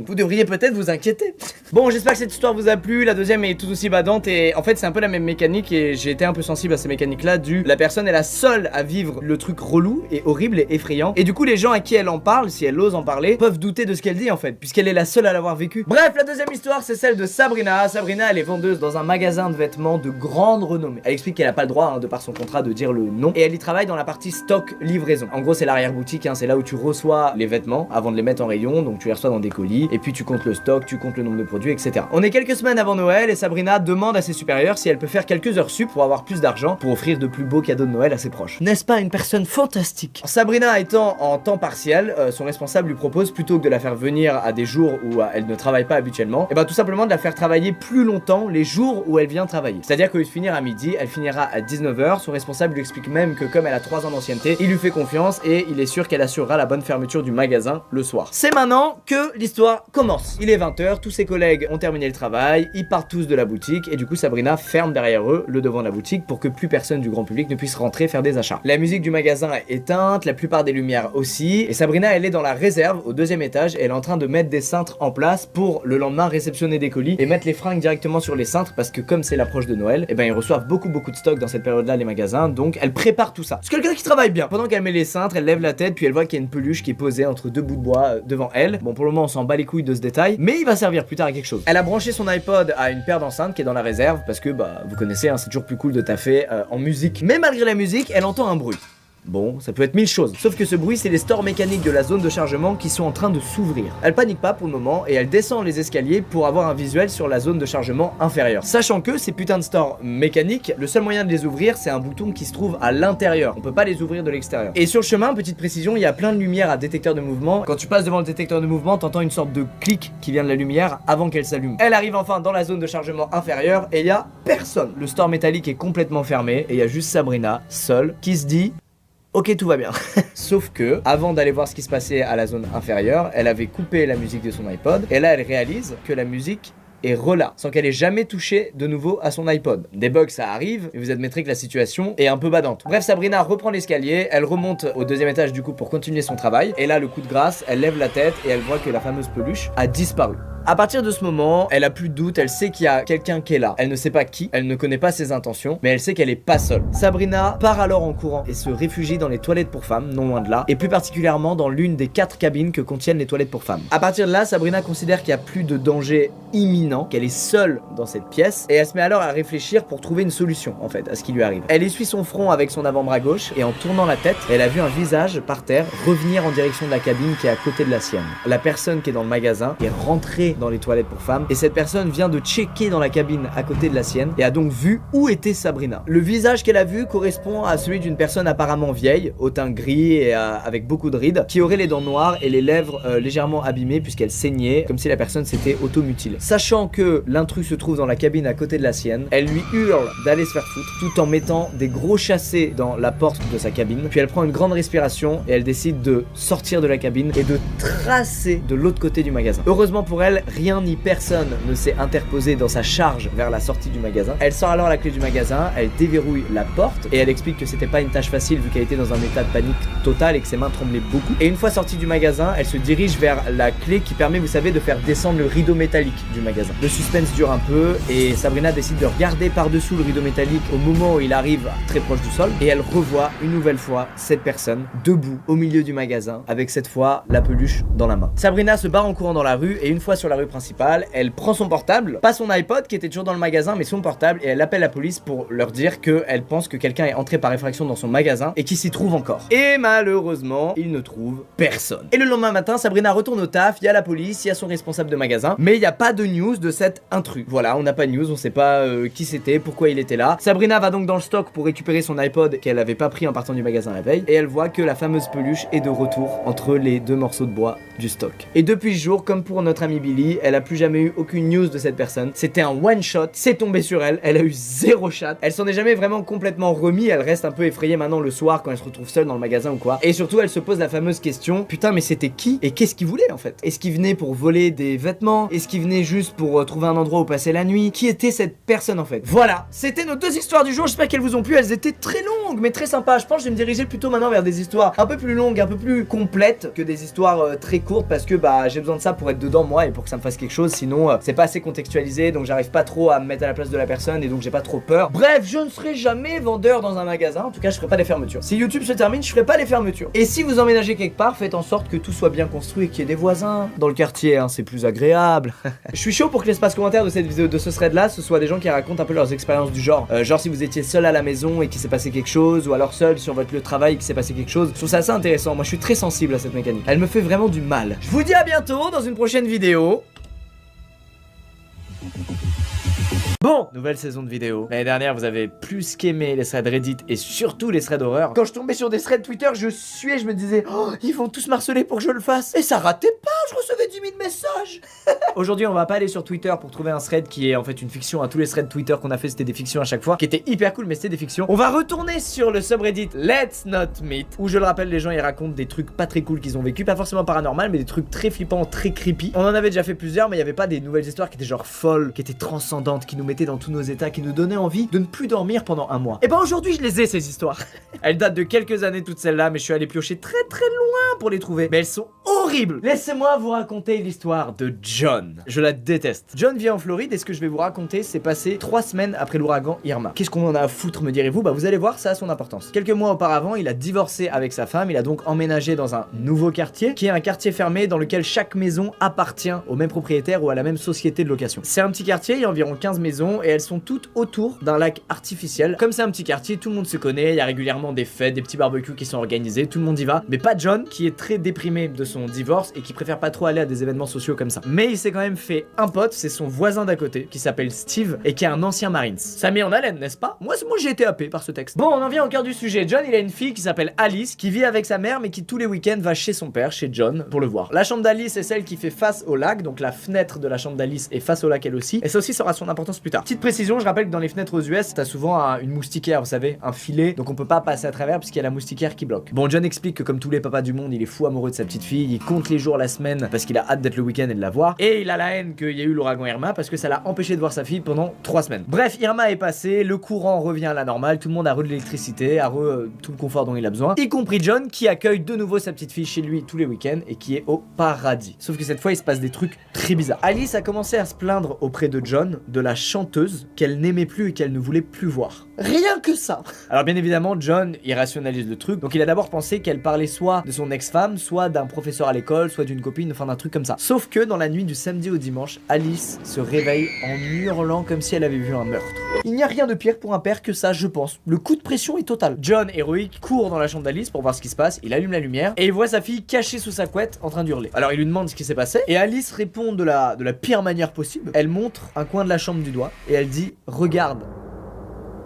Vous devriez peut-être vous inquiéter. Bon, j'espère que cette histoire vous a plu. La deuxième est tout aussi badante et en fait c'est un peu la même mécanique et j'ai été un peu sensible à ces mécaniques là la personne est la seule à vivre le truc relou et horrible et effrayant et du coup les gens à qui elle en parle, si elle ose en parler, peuvent douter de ce qu'elle dit en fait puisqu'elle est la seule à l'avoir vécu. Bref, la deuxième histoire c'est celle de Sabrina. Sabrina elle est vendeuse dans un magasin de vêtements de grande renommée. Elle explique qu'elle a pas le droit de par son contrat de dire le nom et elle y travaille dans la partie stock livraison. En gros c'est l'arrière-boutique, c'est là où tu reçois les vêtements avant de les mettre en rayon, donc tu les reçois dans des colis et puis tu comptes le stock, tu comptes le nombre de produits, etc. On est quelques semaines avant Noël et Sabrina demande à ses supérieurs si elle peut faire quelques heures sup pour avoir plus d'argent pour offrir de plus beaux cadeaux de Noël à ses proches. N'est-ce pas une personne fantastique? Sabrina étant en temps partiel, son responsable lui propose plutôt que de la faire venir à des jours où elle ne travaille pas habituellement, et tout simplement de la faire travailler plus longtemps les jours où elle vient travailler. C'est-à-dire qu'au lieu de finir à midi, elle finira à 19h. Son responsable lui explique même que comme elle a 3 ans d'ancienneté, il lui fait confiance et il est sûr qu'elle assurera la bonne fermeture du magasin le soir. C'est maintenant que l'histoire commence. Il est 20h, tous ses collègues ont terminé le travail, ils partent tous de la boutique et du coup Sabrina ferme derrière eux le devant de la boutique pour que plus personne du grand public ne puisse rentrer faire des achats. La musique du magasin est éteinte, la plupart des lumières aussi et Sabrina elle est dans la réserve au 2e étage et elle est en train de mettre des cintres en place pour le lendemain réceptionner des colis et mettre les fringues directement sur les cintres parce que comme c'est l'approche de Noël, ils reçoivent beaucoup de stock dans cette période là les magasins, donc elle prépare tout ça. C'est quelqu'un qui travaille bien. Pendant qu'elle met les cintres, elle lève la tête puis elle voit qu'il y a une peluche qui est posée entre 2 bouts de bois devant elle. Bon pour le moment on s'en bat les couilles de ce détail, mais il va servir plus tard à quelque chose. Elle a branché son iPod à une paire d'enceintes qui est dans la réserve parce que vous connaissez, c'est toujours plus cool de taffer en musique. Mais malgré la musique, elle entend un bruit. Bon, ça peut être 1000 choses. Sauf que ce bruit, c'est les stores mécaniques de la zone de chargement qui sont en train de s'ouvrir. Elle panique pas pour le moment et elle descend les escaliers pour avoir un visuel sur la zone de chargement inférieure. Sachant que ces putains de stores mécaniques, le seul moyen de les ouvrir, c'est un bouton qui se trouve à l'intérieur. On peut pas les ouvrir de l'extérieur. Et sur le chemin, petite précision, il y a plein de lumières à détecteur de mouvement. Quand tu passes devant le détecteur de mouvement, t'entends une sorte de clic qui vient de la lumière avant qu'elle s'allume. Elle arrive enfin dans la zone de chargement inférieure et il y a personne. Le store métallique est complètement fermé et il y a juste Sabrina, seule, qui se dit... Ok, tout va bien. Sauf que, avant d'aller voir ce qui se passait à la zone inférieure, elle avait coupé la musique de son iPod. Et là, elle réalise que la musique est relâche, sans qu'elle ait jamais touché de nouveau à son iPod. Des bugs, ça arrive, et vous admettrez que la situation est un peu badante. Bref, Sabrina reprend l'escalier, elle remonte au 2e étage du coup pour continuer son travail. Et là, le coup de grâce, elle lève la tête et elle voit que la fameuse peluche a disparu. À partir de ce moment, elle a plus de doute, elle sait qu'il y a quelqu'un qui est là. Elle ne sait pas qui, elle ne connaît pas ses intentions, mais elle sait qu'elle est pas seule. Sabrina part alors en courant et se réfugie dans les toilettes pour femmes, non loin de là, et plus particulièrement dans l'une des 4 cabines que contiennent les toilettes pour femmes. À partir de là, Sabrina considère qu'il n'y a plus de danger imminent, qu'elle est seule dans cette pièce, et elle se met alors à réfléchir pour trouver une solution, en fait, à ce qui lui arrive. Elle essuie son front avec son avant-bras gauche, et en tournant la tête, elle a vu un visage par terre revenir en direction de la cabine qui est à côté de la sienne. La personne qui est dans le magasin est rentrée aller dans les toilettes pour femmes et cette personne vient de checker dans la cabine à côté de la sienne et a donc vu où était Sabrina. Le visage qu'elle a vu correspond à celui d'une personne apparemment vieille, au teint gris et avec beaucoup de rides, qui aurait les dents noires et les lèvres légèrement abîmées puisqu'elle saignait, comme si la personne s'était automutilée. Sachant que l'intrus se trouve dans la cabine à côté de la sienne, elle lui hurle d'aller se faire foutre tout en mettant des gros chassés dans la porte de sa cabine, puis elle prend une grande respiration et elle décide de sortir de la cabine et de tracer de l'autre côté du magasin. Heureusement pour elle, rien ni personne ne s'est interposé dans sa charge vers la sortie du magasin. Elle sort alors la clé du magasin, elle déverrouille la porte et elle explique que c'était pas une tâche facile vu qu'elle était dans un état de panique total et que ses mains tremblaient beaucoup. Et une fois sortie du magasin, elle se dirige vers la clé qui permet, vous savez, de faire descendre le rideau métallique du magasin. Le suspense dure un peu et Sabrina décide de regarder par-dessous le rideau métallique au moment où il arrive très proche du sol et elle revoit une nouvelle fois cette personne debout au milieu du magasin avec cette fois la peluche dans la main. Sabrina se barre en courant dans la rue et une fois sur la rue principale, elle prend son portable, pas son iPod qui était toujours dans le magasin mais son portable et elle appelle la police pour leur dire qu'elle pense que quelqu'un est entré par effraction dans son magasin et qu'il s'y trouve encore. Et malheureusement, il ne trouve personne. Et le lendemain matin, Sabrina retourne au taf, il y a la police, il y a son responsable de magasin, mais il n'y a pas de news de cet intrus. Voilà, on n'a pas de news, on sait pas qui c'était, pourquoi il était là. Sabrina va donc dans le stock pour récupérer son iPod qu'elle avait pas pris en partant du magasin la veille et elle voit que la fameuse peluche est de retour entre les deux morceaux de bois du stock. Et depuis ce jour, comme pour notre amie Billy, elle a plus jamais eu aucune news de cette personne. C'était un one shot, c'est tombé sur elle, elle a eu zéro chat. Elle s'en est jamais vraiment complètement remis, elle reste un peu effrayée maintenant le soir quand elle se retrouve seule dans le magasin ou quoi. Et surtout, elle se pose la fameuse question, putain mais c'était qui et qu'est-ce qu'il voulait en fait? Est-ce qu'il venait pour voler des vêtements? Est-ce qu'il venait juste pour trouver un endroit où passer la nuit? Qui était cette personne en fait? Voilà, c'était nos deux histoires du jour, j'espère qu'elles vous ont plu, elles étaient très longues mais très sympas. Je pense que je vais me diriger plutôt maintenant vers des histoires un peu plus longues, un peu plus complètes que des histoires très courtes parce que bah j'ai besoin de ça pour être dedans moi et pour que ça me fasse quelque chose, sinon c'est pas assez contextualisé donc j'arrive pas trop à me mettre à la place de la personne et donc j'ai pas trop peur. Bref, je ne serai jamais vendeur dans un magasin, en tout cas je ferai pas les fermetures. Si YouTube se termine, je ferai pas les fermetures. Et si vous emménagez quelque part, faites en sorte que tout soit bien construit et qu'il y ait des voisins dans le quartier, hein, c'est plus agréable. Je suis chaud pour que l'espace commentaire de cette vidéo, de ce thread là, ce soit des gens qui racontent un peu leurs expériences du genre. Genre si vous étiez seul à la maison et qu'il s'est passé quelque chose, ou alors seul sur votre lieu de travail et qu'il s'est passé quelque chose. Je trouve ça assez intéressant, moi je suis très sensible à cette mécanique. Elle me fait vraiment du mal. Je vous dis à bientôt dans une prochaine vidéo. Bon, nouvelle saison de vidéos. L'année dernière, vous avez plus qu'aimé les threads Reddit et surtout les threads horreur. Quand je tombais sur des threads Twitter, je me disais, oh, ils vont tous m'harceler pour que je le fasse. Et ça ratait pas, je recevais 10 000 messages. Aujourd'hui, on va pas aller sur Twitter pour trouver un thread qui est en fait une fiction. À tous les threads Twitter qu'on a fait, c'était des fictions à chaque fois, qui étaient hyper cool, mais c'était des fictions. On va retourner sur le subreddit Let's Not Meet, où je le rappelle, les gens ils racontent des trucs pas très cool qu'ils ont vécu, pas forcément paranormal, mais des trucs très flippants, très creepy. On en avait déjà fait plusieurs, mais il y avait pas des nouvelles histoires qui étaient genre folles, qui étaient transcendantes, qui nous mettaient dans tous nos états, qui nous donnaient envie de ne plus dormir pendant un mois. Et ben aujourd'hui, je les ai ces histoires. Elles datent de quelques années toutes celles-là, mais je suis allé piocher très loin pour les trouver. Mais elles sont horribles. Laissez-moi vous raconter l'histoire de John. Je la déteste. John vit en Floride et ce que je vais vous raconter s'est passé 3 semaines après l'ouragan Irma. Qu'est-ce qu'on en a à foutre, me direz-vous? Bah vous allez voir, ça a son importance. Quelques mois auparavant, il a divorcé avec sa femme, il a donc emménagé dans un nouveau quartier, qui est un quartier fermé dans lequel chaque maison appartient au même propriétaire ou à la même société de location. C'est un petit quartier, il y a environ 15 maisons et elles sont toutes autour d'un lac artificiel. Comme c'est un petit quartier, tout le monde se connaît, il y a régulièrement des fêtes, des petits barbecues qui sont organisés, tout le monde y va, mais pas John, qui est très déprimé de son divorce et qui préfère pas trop aller à des événements sociaux comme ça. Mais il s'est quand même fait un pote, c'est son voisin d'à côté, qui s'appelle Steve et qui est un ancien Marines. Ça met en haleine, n'est-ce pas? Moi j'ai été happé par ce texte. Bon, on en vient au cœur du sujet. John, il a une fille qui s'appelle Alice, qui vit avec sa mère, mais qui tous les week-ends va chez son père, chez John, pour le voir. La chambre d'Alice est celle qui fait face au lac, donc la fenêtre de la chambre d'Alice est face au lac elle aussi, et ça aussi ça aura son importance plus tard. Petite précision, je rappelle que dans les fenêtres aux US, t'as souvent une moustiquaire, vous savez, un filet, donc on peut pas passer à travers puisqu'il y a la moustiquaire qui bloque. Bon, John explique que comme tous les papas du monde, il est fou amoureux de sa petite fille, il compte les jours, la semaine, parce qu'il a hâte d'être le week-end et de la voir, et il a la haine qu'il y a eu l'ouragan Irma parce que ça l'a empêché de voir sa fille pendant 3 semaines. Bref, Irma est passé, le courant revient à la normale, tout le monde a de l'électricité, a tout le confort dont il a besoin, y compris John qui accueille de nouveau sa petite fille chez lui tous les week-ends et qui est au paradis. Sauf que cette fois, il se passe des trucs très bizarres. Alice a commencé à se plaindre auprès de John de la chanteuse qu'elle n'aimait plus et qu'elle ne voulait plus voir. Rien que ça. Alors bien évidemment, John, il rationalise le truc, donc il a d'abord pensé qu'elle parlait soit de son ex-femme, soit d'un professeur à l'école, soit d'une copine, enfin d'un truc comme ça. Sauf que dans la nuit du samedi au dimanche, Alice se réveille en hurlant comme si elle avait vu un meurtre. Il n'y a rien de pire pour un père que ça, je pense. Le coup de pression est total. John, héroïque, court dans la chambre d'Alice pour voir ce qui se passe, il allume la lumière et il voit sa fille cachée sous sa couette en train d'hurler. Alors il lui demande ce qui s'est passé et Alice répond de la pire manière possible. Elle montre un coin de la chambre du doigt et elle dit « Regarde ».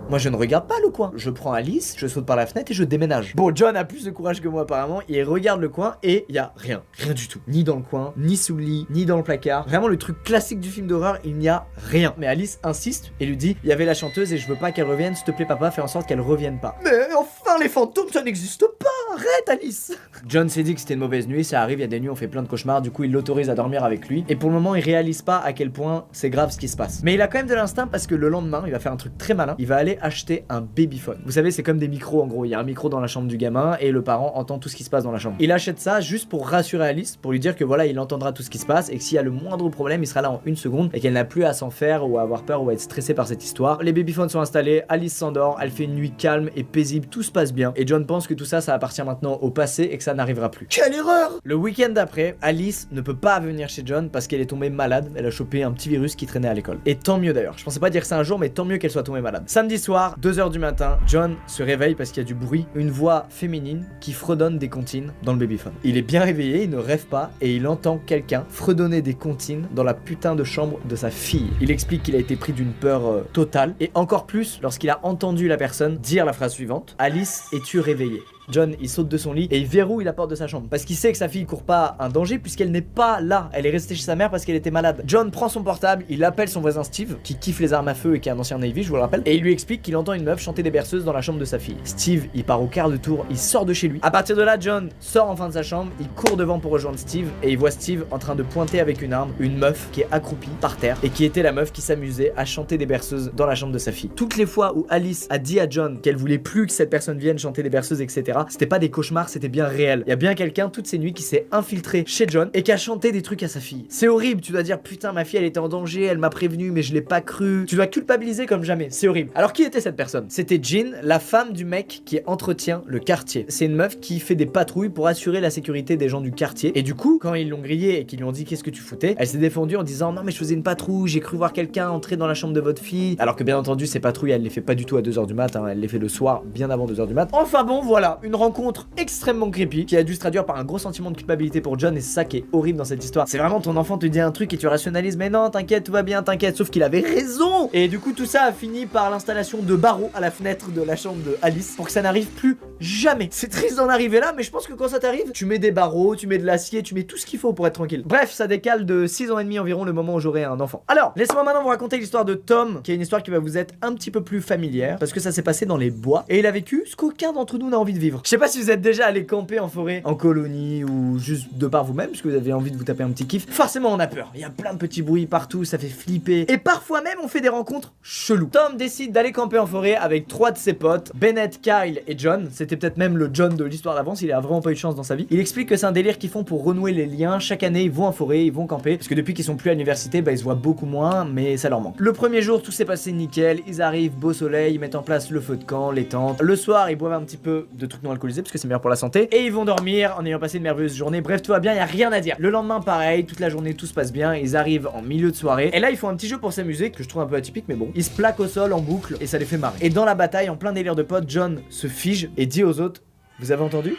Moi je ne regarde pas le coin, je prends Alice, je saute par la fenêtre et je déménage. Bon, John a plus de courage que moi apparemment, il regarde le coin et il y a rien du tout. Ni dans le coin, ni sous le lit, ni dans le placard. Vraiment le truc classique du film d'horreur, il n'y a rien. Mais Alice insiste et lui dit, il y avait la chanteuse et je veux pas qu'elle revienne, s'il te plaît papa, fais en sorte qu'elle revienne pas. Mais enfin les fantômes ça n'existe pas, arrête Alice. John s'est dit que c'était une mauvaise nuit, ça arrive, il y a des nuits on fait plein de cauchemars, du coup il l'autorise à dormir avec lui. Et pour le moment il réalise pas à quel point c'est grave ce qui se passe. Mais il a quand même de l'instinct parce que le lendemain, il va faire un truc très malin, il va aller acheter un babyphone. Vous savez, c'est comme des micros en gros. Il y a un micro dans la chambre du gamin et le parent entend tout ce qui se passe dans la chambre. Il achète ça juste pour rassurer Alice, pour lui dire que voilà, il entendra tout ce qui se passe et que s'il y a le moindre problème, il sera là en une seconde et qu'elle n'a plus à s'en faire ou à avoir peur ou à être stressée par cette histoire. Les babyphones sont installés, Alice s'endort, elle fait une nuit calme et paisible, tout se passe bien. Et John pense que tout ça, ça appartient maintenant au passé et que ça n'arrivera plus. Quelle erreur! Le week-end d'après, Alice ne peut pas venir chez John parce qu'elle est tombée malade. Elle a chopé un petit virus qui traînait à l'école. Et tant mieux d'ailleurs. Je pensais pas dire ça un jour, mais tant mieux qu'elle soit tombée malade. Samedi soir, 2h du matin, John se réveille parce qu'il y a du bruit, une voix féminine qui fredonne des comptines dans le babyphone. Il est bien réveillé, il ne rêve pas et il entend quelqu'un fredonner des comptines dans la putain de chambre de sa fille. Il explique qu'il a été pris d'une peur totale et encore plus lorsqu'il a entendu la personne dire la phrase suivante: Alice, es-tu réveillée? John, il saute de son lit et il verrouille la porte de sa chambre parce qu'il sait que sa fille court pas un danger puisqu'elle n'est pas là. Elle est restée chez sa mère parce qu'elle était malade. John prend son portable, il appelle son voisin Steve qui kiffe les armes à feu et qui est un ancien Navy, je vous le rappelle, et il lui explique qu'il entend une meuf chanter des berceuses dans la chambre de sa fille. Steve, il part au quart de tour, il sort de chez lui. À partir de là, John sort enfin de sa chambre, il court devant pour rejoindre Steve et il voit Steve en train de pointer avec une arme une meuf qui est accroupie par terre et qui était la meuf qui s'amusait à chanter des berceuses dans la chambre de sa fille. Toutes les fois où Alice a dit à John qu'elle voulait plus que cette personne vienne chanter des berceuses, etc., c'était pas des cauchemars, c'était bien réel. Il y a bien quelqu'un toutes ces nuits qui s'est infiltré chez John et qui a chanté des trucs à sa fille. C'est horrible, tu dois dire putain ma fille elle était en danger, elle m'a prévenu mais je l'ai pas cru. Tu dois culpabiliser comme jamais, c'est horrible. Alors qui était cette personne? C'était Jean, la femme du mec qui entretient le quartier. C'est une meuf qui fait des patrouilles pour assurer la sécurité des gens du quartier. Et du coup, quand ils l'ont grillée et qu'ils lui ont dit qu'est-ce que tu foutais, elle s'est défendue en disant non mais je faisais une patrouille, j'ai cru voir quelqu'un entrer dans la chambre de votre fille. Alors que bien entendu ces patrouilles elle les fait pas du tout à 2h du mat, hein, elle les fait le soir bien avant 2h du mat. Enfin bon voilà, une rencontre extrêmement creepy qui a dû se traduire par un gros sentiment de culpabilité pour John et c'est ça qui est horrible dans cette histoire. C'est vraiment ton enfant te dit un truc et tu rationalises mais non t'inquiète tout va bien t'inquiète, sauf qu'il avait raison. Et du coup tout ça a fini par l'installation de barreaux à la fenêtre de la chambre de Alice pour que ça n'arrive plus jamais. C'est triste d'en arriver là mais je pense que quand ça t'arrive tu mets des barreaux, tu mets de l'acier, tu mets tout ce qu'il faut pour être tranquille. Bref ça décale de 6 ans et demi environ le moment où j'aurai un enfant. Alors laissez-moi maintenant vous raconter l'histoire de Tom qui est une histoire qui va vous être un petit peu plus familière parce que ça s'est passé dans les bois et il a vécu ce qu'aucun d'entre nous n'a envie de vivre. Je sais pas si vous êtes déjà allé camper en forêt, en colonie ou juste de par vous-même parce que vous avez envie de vous taper un petit kiff. Forcément on a peur, il y a plein de petits bruits partout, ça fait flipper et parfois même on fait des rencontres cheloues. Tom décide d'aller camper en forêt avec 3 de ses potes, Bennett, Kyle et John. C'était peut-être même le John de l'histoire d'avance, il a vraiment pas eu de chance dans sa vie. Il explique que c'est un délire qu'ils font pour renouer les liens. Chaque année ils vont en forêt, ils vont camper parce que depuis qu'ils sont plus à l'université bah ils se voient beaucoup moins mais ça leur manque. Le premier jour tout s'est passé nickel, ils arrivent, beau soleil, ils mettent en place le feu de camp, les tentes. Le soir ils boivent un petit peu de trucs non alcoolisés parce que c'est meilleur pour la santé et ils vont dormir en ayant passé une merveilleuse journée. Bref tout va bien, y a rien à dire. Le lendemain pareil, toute la journée tout se passe bien, ils arrivent en milieu de soirée et là ils font un petit jeu pour s'amuser que je trouve un peu atypique mais bon. Ils se plaquent au sol en boucle et ça les fait marrer. Et dans la bataille en plein délire de potes, John se fige et dit aux autres: vous avez entendu?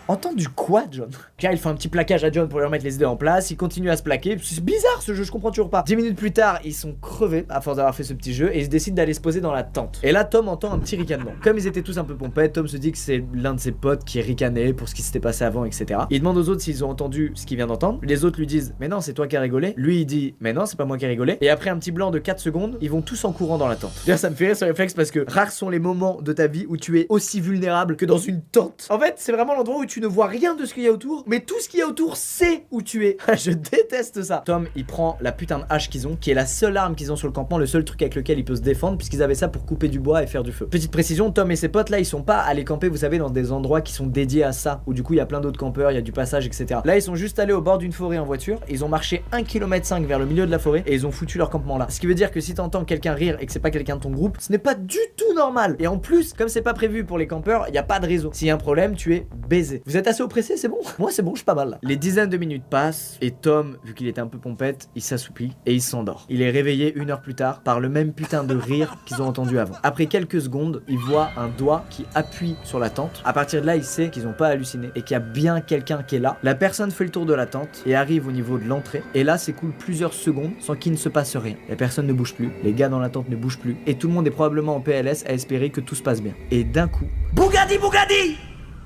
Entendu quoi, John? Car il fait un petit plaquage à John pour lui remettre les idées en place, il continue à se plaquer, c'est bizarre ce jeu, je comprends toujours pas. 10 minutes plus tard, ils sont crevés à force d'avoir fait ce petit jeu et ils décident d'aller se poser dans la tente. Et là, Tom entend un petit ricanement. Comme ils étaient tous un peu pompettes, Tom se dit que c'est l'un de ses potes qui ricanait pour ce qui s'était passé avant, etc. Il demande aux autres s'ils ont entendu ce qu'il vient d'entendre. Les autres lui disent mais non, c'est toi qui as rigolé. Lui il dit mais non, c'est pas moi qui ai rigolé. Et après un petit blanc de 4 secondes, ils vont tous en courant dans la tente. D'ailleurs, ça me fait rire ce réflexe parce que rares sont les moments de ta vie où tu es aussi vulnérable que dans une tente. En fait, c'est vraiment l'endroit où tu ne vois rien de ce qu'il y a autour, mais tout ce qu'il y a autour sait où tu es. Je déteste ça. Tom, il prend la putain de hache qu'ils ont, qui est la seule arme qu'ils ont sur le campement, le seul truc avec lequel il peut se défendre, puisqu'ils avaient ça pour couper du bois et faire du feu. Petite précision, Tom et ses potes là, ils sont pas allés camper, vous savez, dans des endroits qui sont dédiés à ça, où du coup il y a plein d'autres campeurs, il y a du passage, etc. Là, ils sont juste allés au bord d'une forêt en voiture, ils ont marché 1,5 km vers le milieu de la forêt et ils ont foutu leur campement là. Ce qui veut dire que si t'entends quelqu'un rire et que c'est pas quelqu'un de ton groupe, ce n'est pas du tout normal. Et en plus, comme c'est pas prévu pour les campeurs, il y a pas de réseau. S'il y a un problème, tu es baisé. Vous êtes assez oppressé, c'est bon? Moi c'est bon, je suis pas mal là. Les dizaines de minutes passent et Tom, vu qu'il était un peu pompette, il s'assoupit et il s'endort. Il est réveillé 1 heure plus tard par le même putain de rire qu'ils ont entendu avant. Après quelques secondes, il voit un doigt qui appuie sur la tente. À partir de là, il sait qu'ils ont pas halluciné et qu'il y a bien quelqu'un qui est là. La personne fait le tour de la tente et arrive au niveau de l'entrée. Et là, s'écoule plusieurs secondes sans qu'il ne se passe rien. La personne ne bouge plus, les gars dans la tente ne bougent plus et tout le monde est probablement en PLS à espérer que tout se passe bien. Et d'un coup, Bougadi Bougadi!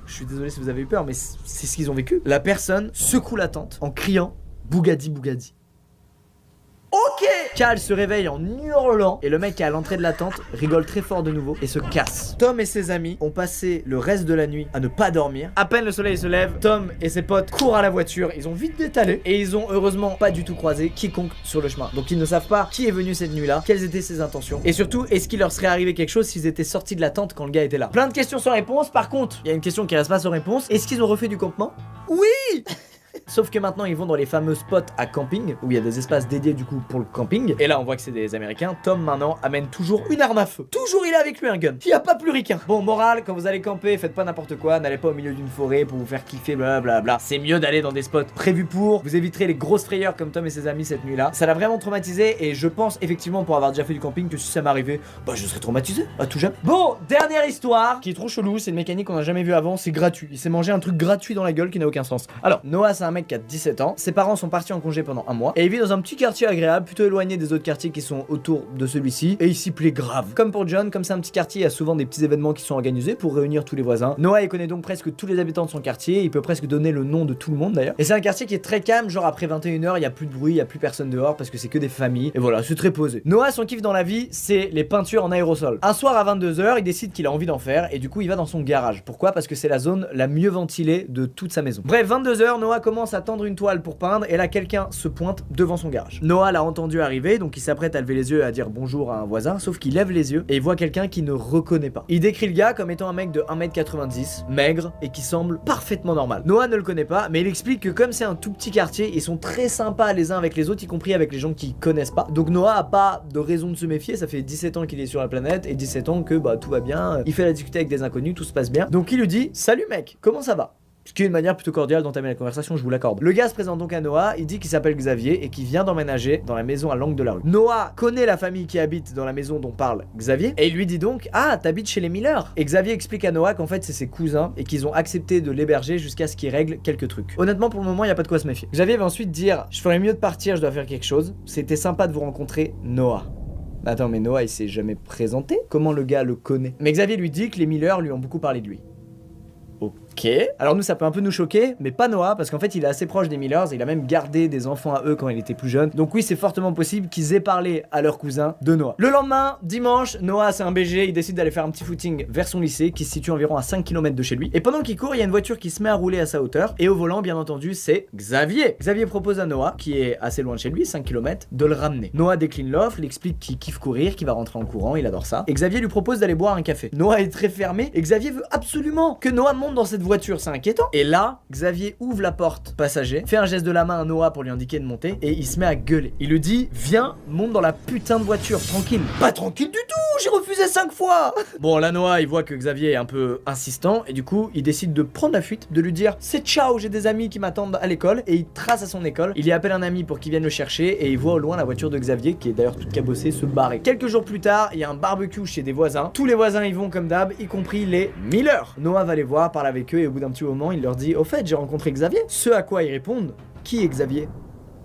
Je suis désolé si vous avez eu peur, mais c'est ce qu'ils ont vécu. La personne secoue la tente en criant Bougadi Bougadi. Ok! Cal se réveille en hurlant et le mec qui est à l'entrée de la tente rigole très fort de nouveau et se casse. Tom et ses amis ont passé le reste de la nuit à ne pas dormir. À peine le soleil se lève, Tom et ses potes courent à la voiture, ils ont vite détalé et ils ont heureusement pas du tout croisé quiconque sur le chemin. Donc ils ne savent pas qui est venu cette nuit-là, quelles étaient ses intentions et surtout est-ce qu'il leur serait arrivé quelque chose s'ils étaient sortis de la tente quand le gars était là. Plein de questions sans réponse. Par contre, il y a une question qui reste pas sans réponse. Est-ce qu'ils ont refait du campement? Oui! Sauf que maintenant ils vont dans les fameux spots à camping où il y a des espaces dédiés du coup pour le camping. Et là on voit que c'est des Américains. Tom maintenant amène toujours une arme à feu. Toujours il a avec lui un gun. Il n'y a pas plus ricain. Bon, morale, quand vous allez camper, faites pas n'importe quoi. N'allez pas au milieu d'une forêt pour vous faire kiffer, blablabla. C'est mieux d'aller dans des spots prévus pour. Vous éviterez les grosses frayeurs comme Tom et ses amis cette nuit-là. Ça l'a vraiment traumatisé et je pense effectivement pour avoir déjà fait du camping que si ça m'arrivait, bah je serais traumatisé. À tout jamais. Bon, dernière histoire qui est trop chelou. C'est une mécanique qu'on a jamais vue avant. C'est gratuit. Il s'est mangé un truc gratuit dans la gueule qui n'a aucun sens. Alors, Noah, c'est un mec qui a 17 ans. Ses parents sont partis en congé pendant 1 mois et il vit dans un petit quartier agréable, plutôt éloigné des autres quartiers qui sont autour de celui-ci et il s'y plaît grave. Comme pour John, comme c'est un petit quartier, il y a souvent des petits événements qui sont organisés pour réunir tous les voisins. Noah il connaît donc presque tous les habitants de son quartier, il peut presque donner le nom de tout le monde d'ailleurs. Et c'est un quartier qui est très calme, genre après 21h, il y a plus de bruit, il y a plus personne dehors parce que c'est que des familles et voilà, c'est très posé. Noah, son kiff dans la vie, c'est les peintures en aérosol. Un soir à 22h, il décide qu'il a envie d'en faire et du coup, il va dans son garage. Pourquoi? Parce que c'est la zone la mieux ventilée de toute sa maison. Bref, 22h, Noah commence à tendre une toile pour peindre et là quelqu'un se pointe devant son garage. Noah l'a entendu arriver, donc il s'apprête à lever les yeux et à dire bonjour à un voisin, sauf qu'il lève les yeux et il voit quelqu'un qu'il ne reconnaît pas. Il décrit le gars comme étant un mec de 1m90, maigre et qui semble parfaitement normal. Noah ne le connaît pas, mais il explique que comme c'est un tout petit quartier, ils sont très sympas les uns avec les autres, y compris avec les gens qui connaissent pas. Donc Noah a pas de raison de se méfier, ça fait 17 ans qu'il est sur la planète et 17 ans que bah tout va bien, il fait la discuter avec des inconnus, tout se passe bien. Donc il lui dit salut mec, comment ça va? Ce qui est une manière plutôt cordiale d'entamer la conversation, je vous l'accorde. Le gars se présente donc à Noah, il dit qu'il s'appelle Xavier et qu'il vient d'emménager dans la maison à l'angle de la rue. Noah connaît la famille qui habite dans la maison dont parle Xavier et il lui dit donc ah t'habites chez les Miller. Et Xavier explique à Noah qu'en fait c'est ses cousins et qu'ils ont accepté de l'héberger jusqu'à ce qu'il règle quelques trucs. Honnêtement pour le moment il y a pas de quoi se méfier. Xavier va ensuite dire je ferais mieux de partir, je dois faire quelque chose. C'était sympa de vous rencontrer Noah. Attends mais Noah il s'est jamais présenté? Comment le gars le connaît? Mais Xavier lui dit que les Miller lui ont beaucoup parlé de lui. Ok, alors nous ça peut un peu nous choquer, mais pas Noah, parce qu'en fait il est assez proche des Millers, il a même gardé des enfants à eux quand il était plus jeune. Donc oui, c'est fortement possible qu'ils aient parlé à leur cousin de Noah. Le lendemain, dimanche, Noah c'est un BG, il décide d'aller faire un petit footing vers son lycée, qui se situe environ à 5 km de chez lui. Et pendant qu'il court, il y a une voiture qui se met à rouler à sa hauteur, et au volant, bien entendu, c'est Xavier. Xavier propose à Noah, qui est assez loin de chez lui, 5 km, de le ramener. Noah décline l'offre, il explique qu'il kiffe courir, qu'il va rentrer en courant, il adore ça. Et Xavier lui propose d'aller boire un café. Noah est très fermé, et Xavier veut absolument que Noah monte dans cette voiture, c'est inquiétant. Et là, Xavier ouvre la porte passager, fait un geste de la main à Noah pour lui indiquer de monter et il se met à gueuler. Il lui dit viens, monte dans la putain de voiture, tranquille. Pas tranquille du tout, j'ai refusé 5 fois. Bon là Noah il voit que Xavier est un peu insistant et du coup il décide de prendre la fuite, de lui dire c'est ciao, j'ai des amis qui m'attendent à l'école et il trace à son école. Il y appelle un ami pour qu'il vienne le chercher et il voit au loin la voiture de Xavier qui est d'ailleurs toute cabossée se barrer. Quelques jours plus tard, il y a un barbecue chez des voisins. Tous les voisins y vont comme d'hab, y compris les Miller. Noah va les voir, parle avec eux et au bout d'un petit moment il leur dit au fait j'ai rencontré Xavier. Ce à quoi ils répondent qui est Xavier?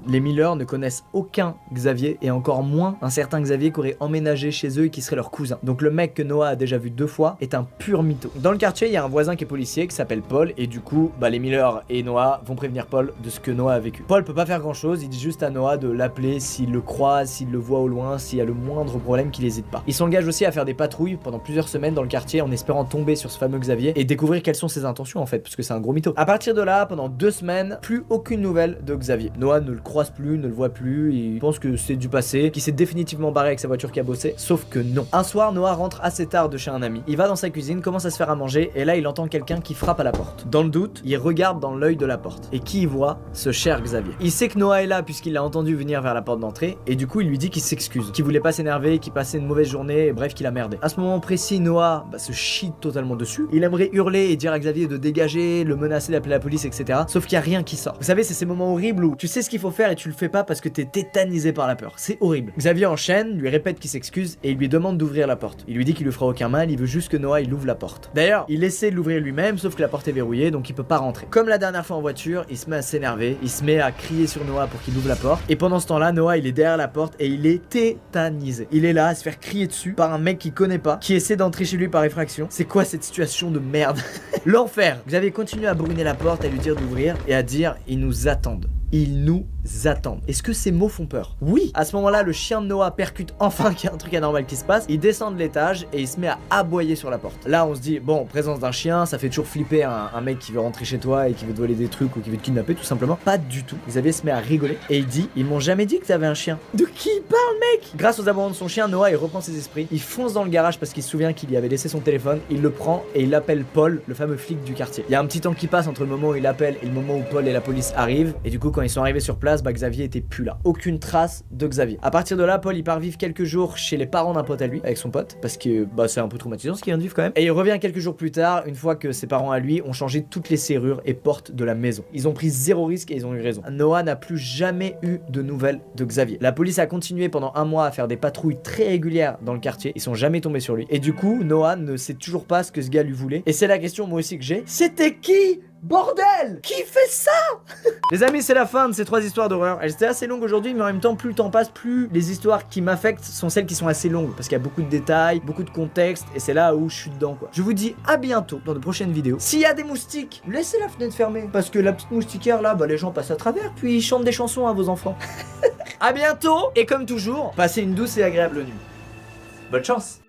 Les Miller ne connaissent aucun Xavier et encore moins un certain Xavier qui aurait emménagé chez eux et qui serait leur cousin. Donc le mec que Noah a déjà vu 2 fois est un pur mytho. Dans le quartier, il y a un voisin qui est policier qui s'appelle Paul et du coup, les Miller et Noah vont prévenir Paul de ce que Noah a vécu. Paul peut pas faire grand chose, il dit juste à Noah de l'appeler s'il le croise, s'il le voit au loin, s'il y a le moindre problème qu'il hésite pas. Il s'engage aussi à faire des patrouilles pendant plusieurs semaines dans le quartier en espérant tomber sur ce fameux Xavier et découvrir quelles sont ses intentions en fait, parce que c'est un gros mytho. À partir de là, pendant 2 semaines, plus aucune nouvelle de Xavier. Noah ne le croise plus, ne le voit plus, il pense que c'est du passé, qu'il s'est définitivement barré avec sa voiture qui a bossé, sauf que non. Un soir, Noah rentre assez tard de chez un ami, il va dans sa cuisine, commence à se faire à manger, et là il entend quelqu'un qui frappe à la porte. Dans le doute, il regarde dans l'œil de la porte, et qui y voit? Ce cher Xavier. Il sait que Noah est là puisqu'il l'a entendu venir vers la porte d'entrée, et du coup il lui dit qu'il s'excuse, qu'il voulait pas s'énerver, qu'il passait une mauvaise journée, et bref qu'il a merdé. À ce moment précis, Noah se chie totalement dessus, il aimerait hurler et dire à Xavier de dégager, le menacer d'appeler la police, etc. Sauf qu'il y a rien qui sort. Vous savez, c'est ces moments horribles où tu sais ce qu'il faut faire et tu le fais pas parce que t'es tétanisé par la peur. C'est horrible. Xavier enchaîne, lui répète qu'il s'excuse et il lui demande d'ouvrir la porte. Il lui dit qu'il lui fera aucun mal, il veut juste que Noah il ouvre la porte. D'ailleurs, il essaie de l'ouvrir lui-même, sauf que la porte est verrouillée, donc il peut pas rentrer. Comme la dernière fois en voiture, il se met à s'énerver, il se met à crier sur Noah pour qu'il ouvre la porte. Et pendant ce temps-là, Noah il est derrière la porte et il est tétanisé. Il est là à se faire crier dessus par un mec qu'il connaît pas, qui essaie d'entrer chez lui par effraction. C'est quoi cette situation de merde? L'enfer. Xavier continue à brûler la porte, à lui dire d'ouvrir et à dire ils nous attendent. Ils nous attendent. Est-ce que ces mots font peur? Oui. À ce moment-là, le chien de Noah percute enfin qu'il y a un truc anormal qui se passe. Il descend de l'étage et il se met à aboyer sur la porte. Là, on se dit, bon, présence d'un chien, ça fait toujours flipper un mec qui veut rentrer chez toi et qui veut te voler des trucs ou qui veut te kidnapper, tout simplement. Pas du tout. Xavier se met à rigoler et il dit, ils m'ont jamais dit que t'avais un chien. De qui il parle, mec? Grâce aux aboiements de son chien, Noah, il reprend ses esprits. Il fonce dans le garage parce qu'il se souvient qu'il y avait laissé son téléphone. Il le prend et il appelle Paul, le fameux flic du quartier. Il y a un petit temps qui passe entre le moment où il appelle et le moment où Paul et la police arrivent. Et du coup, quand ils sont arrivés sur place, Xavier était plus là. Aucune trace de Xavier. À partir de là, Paul il part vivre quelques jours chez les parents d'un pote à lui, avec son pote, parce que c'est un peu traumatisant ce qu'il vient de vivre quand même. Et il revient quelques jours plus tard, une fois que ses parents à lui ont changé toutes les serrures et portes de la maison. Ils ont pris zéro risque et ils ont eu raison. Noah n'a plus jamais eu de nouvelles de Xavier. La police a continué pendant un mois à faire des patrouilles très régulières dans le quartier. Ils sont jamais tombés sur lui. Et du coup, Noah ne sait toujours pas ce que ce gars lui voulait. Et c'est la question moi aussi que j'ai. C'était qui? Bordel! Qui fait ça? Les amis, c'est la fin de ces 3 histoires d'horreur. Elles étaient assez longues aujourd'hui, mais en même temps, plus le temps passe, plus les histoires qui m'affectent sont celles qui sont assez longues. Parce qu'il y a beaucoup de détails, beaucoup de contexte, et c'est là où je suis dedans, quoi. Je vous dis à bientôt dans de prochaines vidéos. S'il y a des moustiques, laissez la fenêtre fermée. Parce que la petite moustiquaire là, les gens passent à travers, puis ils chantent des chansons à vos enfants. À bientôt, et comme toujours, passez une douce et agréable nuit. Bonne chance!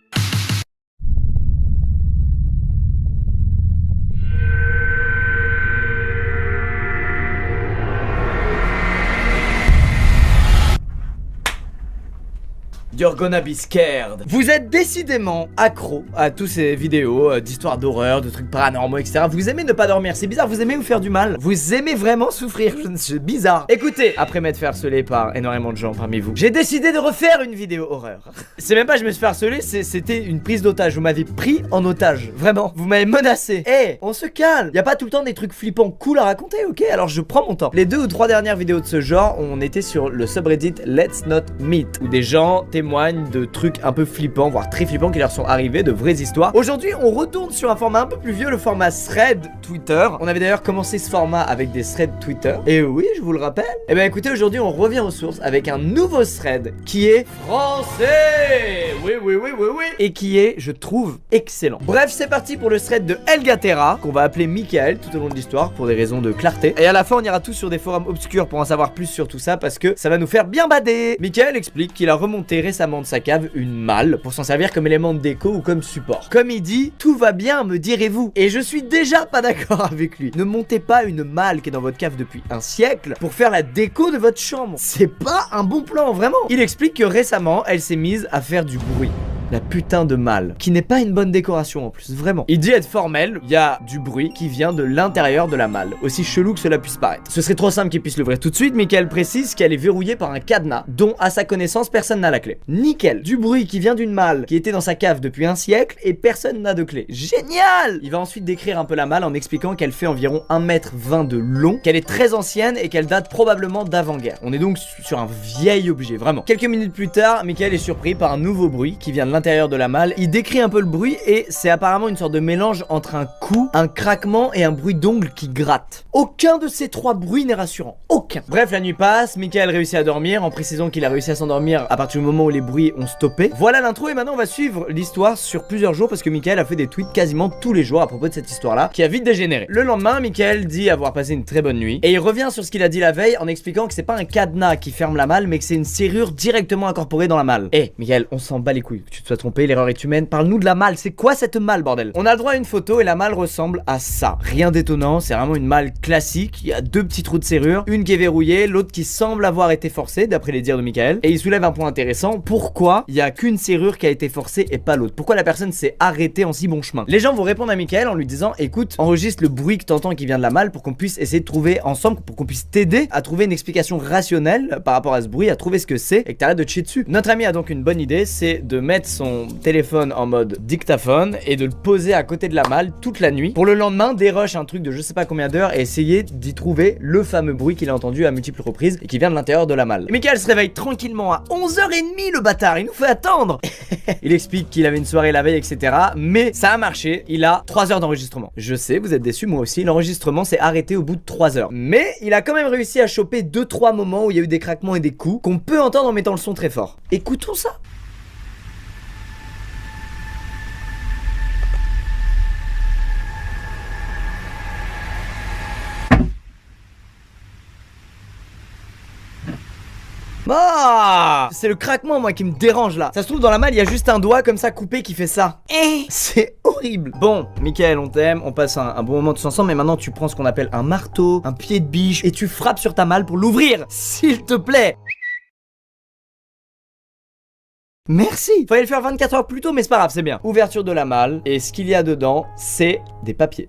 You're gonna be scared. Vous êtes décidément accro à tous ces vidéos d'histoires d'horreur, de trucs paranormaux, etc. Vous aimez ne pas dormir, c'est bizarre, vous aimez vous faire du mal. Vous aimez vraiment souffrir, c'est bizarre. Écoutez, après m'être fait harceler par énormément de gens parmi vous, j'ai décidé de refaire une vidéo horreur. C'est même pas je me suis fait harceler, c'était une prise d'otage. Vous m'avez pris en otage, vraiment. Vous m'avez menacé. On se calme. Y a pas tout le temps des trucs flippants cool à raconter, ok? Alors je prends mon temps. Les 2 ou 3 dernières vidéos de ce genre, on était sur le subreddit Let's Not Meet, où des gens témoignent de trucs un peu flippants, voire très flippants qui leur sont arrivés, de vraies histoires. Aujourd'hui, on retourne sur un format un peu plus vieux, le format thread Twitter. On avait d'ailleurs commencé ce format avec des threads Twitter. Et oui, je vous le rappelle. Et ben écoutez, aujourd'hui, on revient aux sources avec un nouveau thread qui est français. Oui. Et qui est, je trouve, excellent. Bref, c'est parti pour le thread de Elgatera, qu'on va appeler Michael tout au long de l'histoire pour des raisons de clarté. Et à la fin, on ira tous sur des forums obscurs pour en savoir plus sur tout ça parce que ça va nous faire bien bader. Michael explique qu'il a remonté récemment de sa cave une malle pour s'en servir comme élément de déco ou comme support. Comme il dit, tout va bien, me direz-vous. Et je suis déjà pas d'accord avec lui. Ne montez pas une malle qui est dans votre cave depuis un siècle pour faire la déco de votre chambre. C'est pas un bon plan, vraiment. Il explique que récemment, elle s'est mise à faire du bruit. La putain de malle, qui n'est pas une bonne décoration en plus, vraiment. Il dit être formel, il y a du bruit qui vient de l'intérieur de la malle, aussi chelou que cela puisse paraître. Ce serait trop simple qu'il puisse l'ouvrir tout de suite, Michael précise qu'elle est verrouillée par un cadenas, dont à sa connaissance personne n'a la clé. Nickel, du bruit qui vient d'une malle qui était dans sa cave depuis un siècle et personne n'a de clé. Génial! Il va ensuite décrire un peu la malle en expliquant qu'elle fait environ 1,20 m de long, qu'elle est très ancienne et qu'elle date probablement d'avant-guerre. On est donc sur un vieil objet, vraiment. Quelques minutes plus tard, Michael est surpris par un nouveau bruit qui vient de l'intérieur de la malle. Il décrit un peu le bruit et c'est apparemment une sorte de mélange entre un coup, un craquement et un bruit d'ongles qui gratte. Aucun de ces 3 bruits n'est rassurant. Aucun. Bref, la nuit passe, Michael réussit à dormir en précisant qu'il a réussi à s'endormir à partir du moment où les bruits ont stoppé. Voilà l'intro et maintenant on va suivre l'histoire sur plusieurs jours parce que Michael a fait des tweets quasiment tous les jours à propos de cette histoire-là qui a vite dégénéré. Le lendemain, Michael dit avoir passé une très bonne nuit et il revient sur ce qu'il a dit la veille en expliquant que c'est pas un cadenas qui ferme la malle mais que c'est une serrure directement incorporée dans la malle. Michael, on s'en bat les couilles. Tu te sois trompé, l'erreur est humaine. Parle-nous de la malle, c'est quoi cette malle, bordel? On a le droit à une photo et la malle ressemble à ça. Rien d'étonnant, c'est vraiment une malle classique. Il y a deux petits trous de serrure, une qui est verrouillée, l'autre qui semble avoir été forcée, d'après les dires de Michael. Et il soulève un point intéressant, pourquoi il y a qu'une serrure qui a été forcée et pas l'autre? Pourquoi la personne s'est arrêtée en si bon chemin? Les gens vont répondre à Michael en lui disant, écoute, enregistre le bruit que t'entends qui vient de la malle pour qu'on puisse essayer de trouver ensemble, pour qu'on puisse t'aider à trouver une explication rationnelle par rapport à ce bruit, à trouver ce que c'est et que t'arrêtes de te chier dessus. Notre ami a donc une bonne idée, c'est de mettre son téléphone en mode dictaphone et de le poser à côté de la malle toute la nuit pour le lendemain déroche un truc de je sais pas combien d'heures et essayer d'y trouver le fameux bruit qu'il a entendu à multiples reprises et qui vient de l'intérieur de la malle. Et Michael se réveille tranquillement à 11h30, le bâtard, il nous fait attendre. Il explique qu'il avait une soirée la veille, etc. Mais ça a marché, il a 3 heures d'enregistrement. Je sais, vous êtes déçus, moi aussi, l'enregistrement s'est arrêté au bout de 3 heures. Mais il a quand même réussi à choper 2-3 moments où il y a eu des craquements et des coups qu'on peut entendre en mettant le son très fort. Écoutons ça. Ah, c'est le craquement moi qui me dérange là. Ça se trouve dans la malle il y a juste un doigt comme ça coupé qui fait ça. C'est horrible. Bon, Michael, on t'aime, on passe un bon moment tous ensemble. Mais maintenant tu prends ce qu'on appelle un marteau, un pied de biche et tu frappes sur ta malle pour l'ouvrir, s'il te plaît. Merci. Fallait le faire 24 heures plus tôt mais c'est pas grave, c'est bien. Ouverture de la malle et ce qu'il y a dedans c'est des papiers.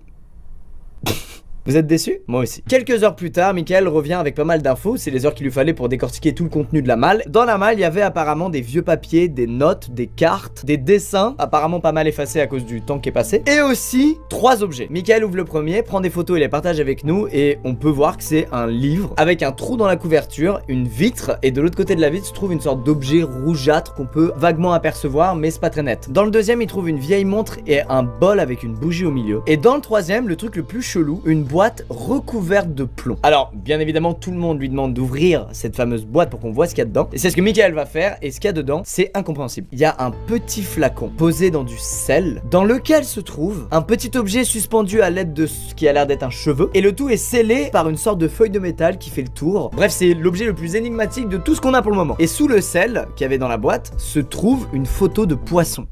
Vous êtes déçus? Moi aussi. Quelques heures plus tard, Michael revient avec pas mal d'infos, c'est les heures qu'il lui fallait pour décortiquer tout le contenu de la malle. Dans la malle, il y avait apparemment des vieux papiers, des notes, des cartes, des dessins, apparemment pas mal effacés à cause du temps qui est passé, et aussi 3 objets. Michael ouvre le premier, prend des photos et les partage avec nous, et on peut voir que c'est un livre avec un trou dans la couverture, une vitre, et de l'autre côté de la vitre se trouve une sorte d'objet rougeâtre qu'on peut vaguement apercevoir, mais c'est pas très net. Dans le deuxième, il trouve une vieille montre et un bol avec une bougie au milieu. Et dans le troisième, le truc le plus chelou, une boîte recouverte de plomb. Alors, bien évidemment, tout le monde lui demande d'ouvrir cette fameuse boîte pour qu'on voit ce qu'il y a dedans. Et c'est ce que Michael va faire, et ce qu'il y a dedans, c'est incompréhensible. Il y a un petit flacon posé dans du sel, dans lequel se trouve un petit objet suspendu à l'aide de ce qui a l'air d'être un cheveu, et le tout est scellé par une sorte de feuille de métal qui fait le tour. Bref, c'est l'objet le plus énigmatique de tout ce qu'on a pour le moment. Et sous le sel qu'il y avait dans la boîte, se trouve une photo de poisson.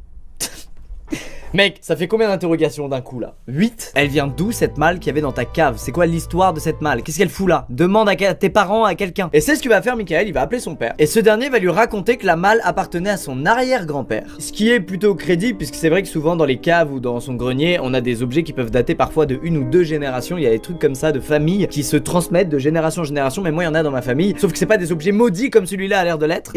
Mec, ça fait combien d'interrogations d'un coup là? 8. Elle vient d'où cette malle qu'il y avait dans ta cave? C'est quoi l'histoire de cette malle? Qu'est-ce qu'elle fout là? Demande à tes parents, à quelqu'un. Et c'est ce que va faire Michael, il va appeler son père. Et ce dernier va lui raconter que la malle appartenait à son arrière-grand-père. Ce qui est plutôt crédible, puisque c'est vrai que souvent dans les caves ou dans son grenier, on a des objets qui peuvent dater parfois de 1 ou 2 générations. Il y a des trucs comme ça de famille qui se transmettent de génération en génération, mais moi il y en a dans ma famille. Sauf que c'est pas des objets maudits comme celui-là a l'air de l'être.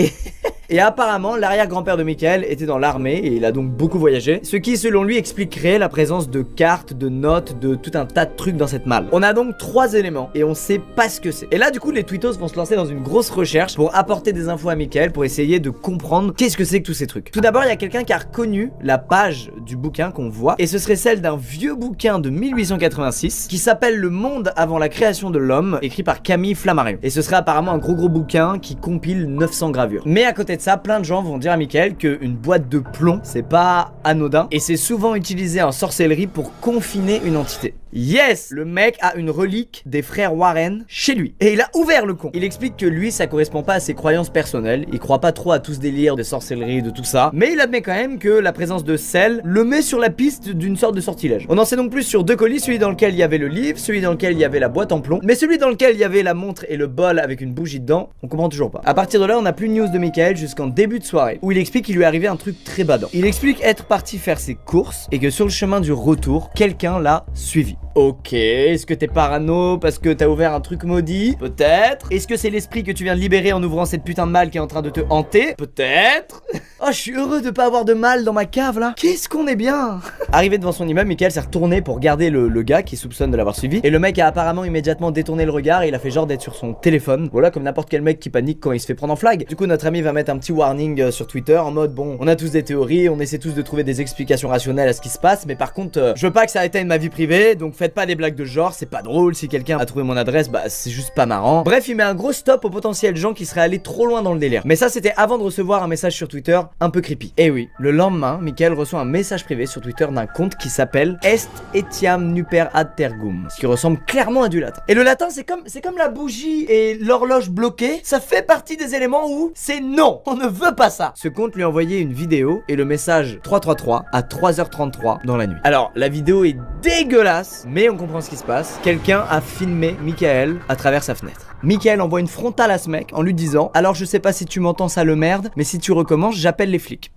Et apparemment, l'arrière-grand-père de Michael était dans l'armée et il a donc beaucoup voyagé. Ce qui, selon lui, expliquerait la présence de cartes, de notes, de tout un tas de trucs dans cette malle. On a donc 3 éléments et on sait pas ce que c'est. Et là, du coup, les tweetos vont se lancer dans une grosse recherche pour apporter des infos à Michael pour essayer de comprendre qu'est-ce que c'est que tous ces trucs. Tout d'abord, il y a quelqu'un qui a reconnu la page du bouquin qu'on voit et ce serait celle d'un vieux bouquin de 1886 qui s'appelle Le Monde avant la création de l'homme, écrit par Camille Flammarion. Et ce serait apparemment un gros bouquin qui compile 900 gravures. Mais à côté de ça, plein de gens vont dire à Michael qu'une boîte de plomb, c'est pas anodin et c'est souvent utilisé en sorcellerie pour confiner une entité. Yes! Le mec a une relique des frères Warren chez lui. Et il a ouvert le con. Il explique que lui, ça correspond pas à ses croyances personnelles. Il croit pas trop à tout ce délire de sorcellerie, de tout ça. Mais il admet quand même que la présence de sel le met sur la piste d'une sorte de sortilège. On en sait donc plus sur 2 colis, celui dans lequel il y avait le livre, celui dans lequel il y avait la boîte en plomb. Mais celui dans lequel il y avait la montre et le bol avec une bougie dedans, on comprend toujours pas. À partir de là, on n'a plus de news de Michael jusqu'en début de soirée, où il explique qu'il lui est arrivé un truc très badant. Il explique être parti faire ses courses et que sur le chemin du retour, quelqu'un l'a suivi. Ok, est-ce que t'es parano parce que t'as ouvert un truc maudit? Peut-être. Est-ce que c'est l'esprit que tu viens de libérer en ouvrant cette putain de malle qui est en train de te hanter? Peut-être. Oh, je suis heureux de pas avoir de malle dans ma cave là. Qu'est-ce qu'on est bien. Arrivé devant son immeuble, Michael s'est retourné pour regarder le gars qui soupçonne de l'avoir suivi. Et le mec a apparemment immédiatement détourné le regard et il a fait genre d'être sur son téléphone. Voilà, comme n'importe quel mec qui panique quand il se fait prendre en flag. Du coup, notre ami va mettre un petit warning sur Twitter en mode bon, on a tous des théories, on essaie tous de trouver des explications rationnelles à ce qui se passe, mais par contre, je veux pas que ça atteigne ma vie privée, donc faites pas des blagues de genre, c'est pas drôle. Si quelqu'un a trouvé mon adresse, bah c'est juste pas marrant. Bref, il met un gros stop aux potentiels gens qui seraient allés trop loin dans le délire. Mais ça, c'était avant de recevoir un message sur Twitter un peu creepy. Et oui, le lendemain, Michael reçoit un message privé sur Twitter d'un compte qui s'appelle Est etiam nuper ad tergum, ce qui ressemble clairement à du latin. Et le latin, c'est comme la bougie et l'horloge bloquée, ça fait partie des éléments où c'est non, on ne veut pas ça. Ce compte lui a envoyé une vidéo et le message 333 à 3h33 dans la nuit. Alors, la vidéo est dégueulasse, mais on comprend ce qui se passe. Quelqu'un a filmé Michael à travers sa fenêtre. Michael envoie une frontale à ce mec en lui disant: alors je sais pas si tu m'entends, ça le merde, mais si tu recommences, j'appelle les flics.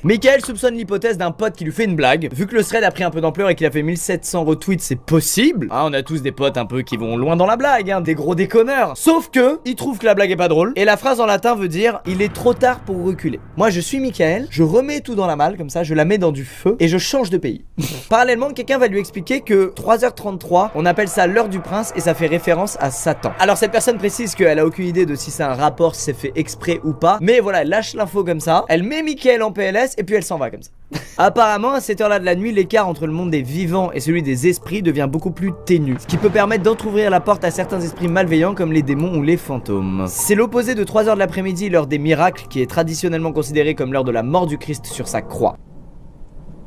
Michael soupçonne l'hypothèse d'un pote qui lui fait une blague. Vu que le thread a pris un peu d'ampleur et qu'il a fait 1700 retweets, c'est possible. Ah, on a tous des potes un peu qui vont loin dans la blague, hein, des gros déconneurs. Sauf que, il trouve que la blague est pas drôle. Et la phrase en latin veut dire: il est trop tard pour reculer. Moi, je suis Michael, je remets tout dans la malle, comme ça, je la mets dans du feu et je change de pays. Parallèlement, quelqu'un va lui expliquer que 3h33, on appelle ça l'heure du prince et ça fait référence à Satan. Alors, cette personne précise qu'elle a aucune idée de si c'est un rapport, si c'est fait exprès ou pas. Mais voilà, elle lâche l'info comme ça. Elle met Michael en PLS et puis elle s'en va comme ça. Apparemment, à cette heure-là de la nuit, l'écart entre le monde des vivants et celui des esprits devient beaucoup plus ténu, ce qui peut permettre d'entrouvrir la porte à certains esprits malveillants comme les démons ou les fantômes. C'est l'opposé de 3h de l'après-midi, l'heure des miracles, qui est traditionnellement considérée comme l'heure de la mort du Christ sur sa croix.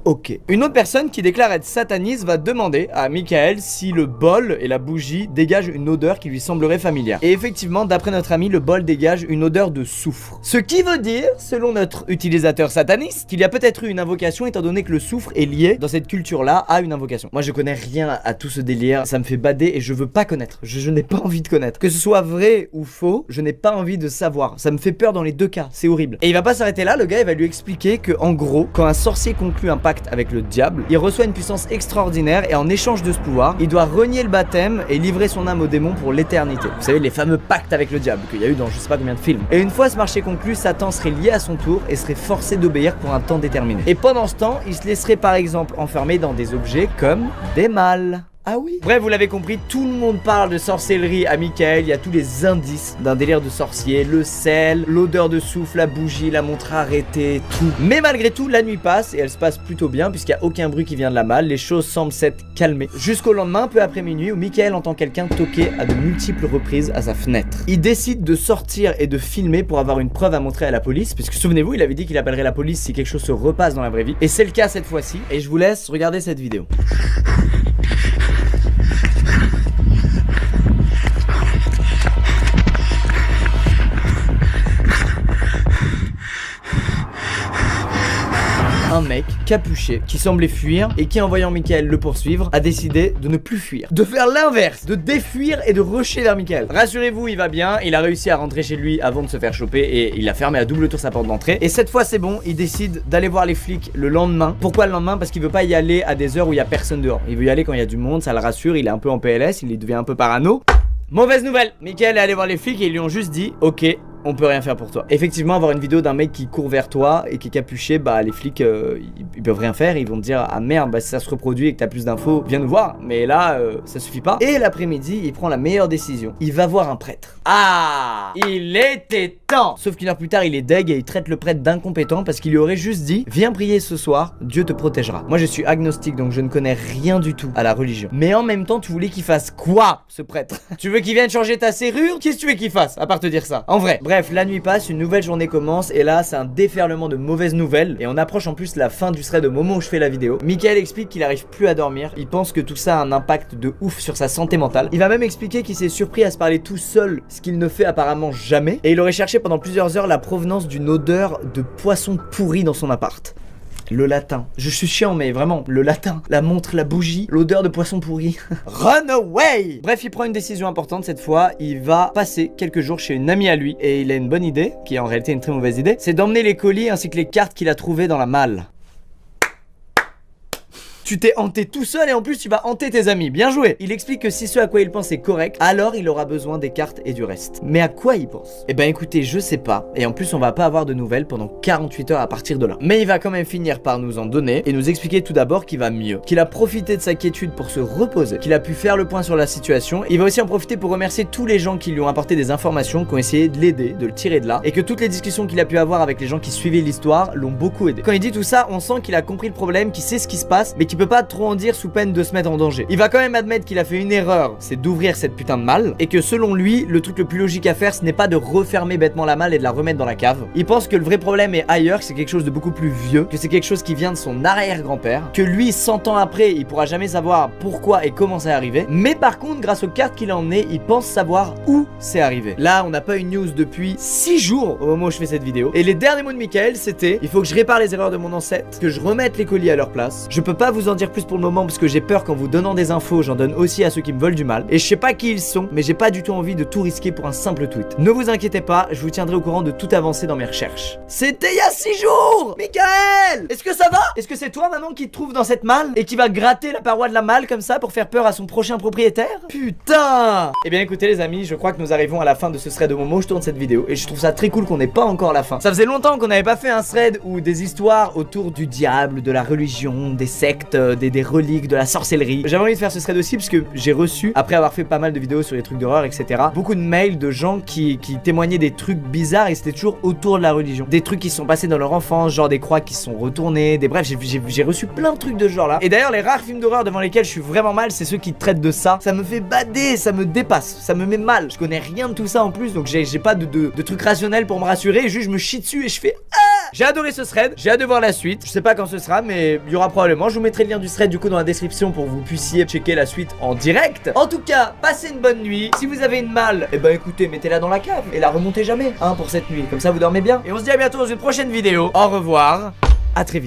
Ok. Une autre personne qui déclare être sataniste va demander à Michael si le bol et la bougie dégagent une odeur qui lui semblerait familière. Et effectivement, d'après notre ami, le bol dégage une odeur de soufre. Ce qui veut dire, selon notre utilisateur sataniste, qu'il y a peut-être eu une invocation étant donné que le soufre est lié dans cette culture-là à une invocation. Moi, je connais rien à tout ce délire, ça me fait bader et je veux pas connaître. Je n'ai pas envie de connaître. Que ce soit vrai ou faux, je n'ai pas envie de savoir. Ça me fait peur dans les deux cas, c'est horrible. Et il va pas s'arrêter là, le gars il va lui expliquer que en gros, quand un sorcier conclut un pacte avec le diable, il reçoit une puissance extraordinaire et en échange de ce pouvoir, il doit renier le baptême et livrer son âme au démon pour l'éternité. Vous savez, les fameux pactes avec le diable qu'il y a eu dans je sais pas combien de films. Et une fois ce marché conclu, Satan serait lié à son tour et serait forcé d'obéir pour un temps déterminé. Et pendant ce temps, il se laisserait par exemple enfermer dans des objets comme des mâles. Ah oui. Bref, vous l'avez compris, tout le monde parle de sorcellerie à Michael. Il y a tous les indices d'un délire de sorcier, le sel, l'odeur de souffle, la bougie, la montre arrêtée, tout. Mais malgré tout, la nuit passe et elle se passe plutôt bien puisqu'il n'y a aucun bruit qui vient de la malle. Les choses semblent s'être calmées. Jusqu'au lendemain, peu après minuit, où Michael entend quelqu'un toquer à de multiples reprises à sa fenêtre. Il décide de sortir et de filmer pour avoir une preuve à montrer à la police, puisque souvenez-vous, il avait dit qu'il appellerait la police si quelque chose se repasse dans la vraie vie. Et c'est le cas cette fois-ci. Et je vous laisse regarder cette vidéo. Un mec capuché qui semblait fuir et qui, en voyant Michael le poursuivre, a décidé de ne plus fuir, de faire l'inverse, de défuir et de rusher vers Michael. Rassurez-vous, il va bien, il a réussi à rentrer chez lui avant de se faire choper et il a fermé à double tour sa porte d'entrée. Et cette fois c'est bon, il décide d'aller voir les flics le lendemain. Pourquoi le lendemain? Parce qu'il veut pas y aller à des heures où il y a personne dehors. Il veut y aller quand il y a du monde, ça le rassure, il est un peu en PLS, il devient un peu parano. Mauvaise nouvelle, Michael est allé voir les flics et ils lui ont juste dit: ok, on peut rien faire pour toi. Effectivement, avoir une vidéo d'un mec qui court vers toi et qui est capuché, bah les flics ils peuvent rien faire, ils vont te dire: ah merde, bah si ça se reproduit et que t'as plus d'infos, viens nous voir. Mais là ça suffit pas. Et l'après-midi, il prend la meilleure décision, il va voir un prêtre. Ah, il était temps. Sauf qu'une heure plus tard, il est deg et il traite le prêtre d'incompétent parce qu'il lui aurait juste dit: viens prier ce soir, Dieu te protégera. Moi je suis agnostique donc je ne connais rien du tout à la religion. Mais en même temps, tu voulais qu'il fasse quoi ce prêtre? Tu veux qu'il vienne changer ta serrure? Qu'est-ce que tu veux qu'il fasse à part te dire ça? En vrai, bref, la nuit passe, une nouvelle journée commence et là c'est un déferlement de mauvaises nouvelles et on approche en plus la fin du thread au moment où je fais la vidéo. Michael explique qu'il arrive plus à dormir, il pense que tout ça a un impact de ouf sur sa santé mentale. Il va même expliquer qu'il s'est surpris à se parler tout seul, ce qu'il ne fait apparemment jamais, et il aurait cherché pendant plusieurs heures la provenance d'une odeur de poisson pourri dans son appart. Le latin. Je suis chiant mais vraiment, le latin, la montre, la bougie, l'odeur de poisson pourri. Run away! Bref, il prend une décision importante cette fois, il va passer quelques jours chez une amie à lui et il a une bonne idée, qui est en réalité une très mauvaise idée, c'est d'emmener les colis ainsi que les cartes qu'il a trouvées dans la malle. Tu t'es hanté tout seul et en plus tu vas hanter tes amis, bien joué. Il explique que si ce à quoi il pense est correct, alors il aura besoin des cartes et du reste. Mais à quoi il pense? Eh ben écoutez, je sais pas, et en plus on va pas avoir de nouvelles pendant 48 heures à partir de là. Mais il va quand même finir par nous en donner et nous expliquer tout d'abord qu'il va mieux, qu'il a profité de sa quiétude pour se reposer, qu'il a pu faire le point sur la situation. Il va aussi en profiter pour remercier tous les gens qui lui ont apporté des informations, qui ont essayé de l'aider, de le tirer de là, et que toutes les discussions qu'il a pu avoir avec les gens qui suivaient l'histoire l'ont beaucoup aidé. Quand il dit tout ça, on sent qu'il a compris le problème, qu'il sait ce qui se passe, mais qu'il peut pas trop en dire sous peine de se mettre en danger. Il va quand même admettre qu'il a fait une erreur, c'est d'ouvrir cette putain de malle, et que selon lui, le truc le plus logique à faire, ce n'est pas de refermer bêtement la malle et de la remettre dans la cave. Il pense que le vrai problème est ailleurs, que c'est quelque chose de beaucoup plus vieux, que c'est quelque chose qui vient de son arrière-grand-père, que lui, 100 ans après, il pourra jamais savoir pourquoi et comment ça est arrivé, mais par contre, grâce aux cartes qu'il a emmenées, il pense savoir où c'est arrivé. Là, on n'a pas une news depuis 6 jours au moment où je fais cette vidéo, et les derniers mots de Michael, c'était: il faut que je répare les erreurs de mon ancêtre, que je remette les colis à leur place. Je peux pas vous en dire plus pour le moment parce que j'ai peur qu'en vous donnant des infos, j'en donne aussi à ceux qui me veulent du mal, et je sais pas qui ils sont, mais j'ai pas du tout envie de tout risquer pour un simple tweet. Ne vous inquiétez pas, je vous tiendrai au courant de toute avancée dans mes recherches. C'était il y a 6 jours! Michael! Est-ce que ça va? Est-ce que c'est toi, maman, qui te trouve dans cette malle et qui va gratter la paroi de la malle comme ça pour faire peur à son prochain propriétaire? Putain! Eh bien écoutez les amis, je crois que nous arrivons à la fin de ce thread au moment où je tourne cette vidéo, et je trouve ça très cool qu'on n'ait pas encore la fin. Ça faisait longtemps qu'on n'avait pas fait un thread où des histoires autour du diable, de la religion, des sectes, des reliques, de la sorcellerie. J'avais envie de faire ce thread aussi parce que j'ai reçu, après avoir fait pas mal de vidéos sur les trucs d'horreur, etc., beaucoup de mails de gens qui témoignaient des trucs bizarres, et c'était toujours autour de la religion. Des trucs qui se sont passés dans leur enfance, genre des croix qui se sont retournées, des bref, j'ai reçu plein de trucs de ce genre là. Et d'ailleurs, les rares films d'horreur devant lesquels je suis vraiment mal, c'est ceux qui traitent de ça. Ça me fait bader, ça me dépasse, ça me met mal. Je connais rien de tout ça en plus, donc j'ai pas de trucs rationnels pour me rassurer, juste je me chie dessus et je fais ah! J'ai adoré ce thread, j'ai hâte de voir la suite. Je sais pas quand ce sera, mais il y aura probablement. Je vous mettrai le lien du thread du coup dans la description pour que vous puissiez checker la suite en direct. En tout cas, passez une bonne nuit. Si vous avez une malle, eh ben écoutez, mettez-la dans la cave et la remontez jamais, hein, pour cette nuit. Comme ça vous dormez bien. Et on se dit à bientôt dans une prochaine vidéo. Au revoir, à très vite.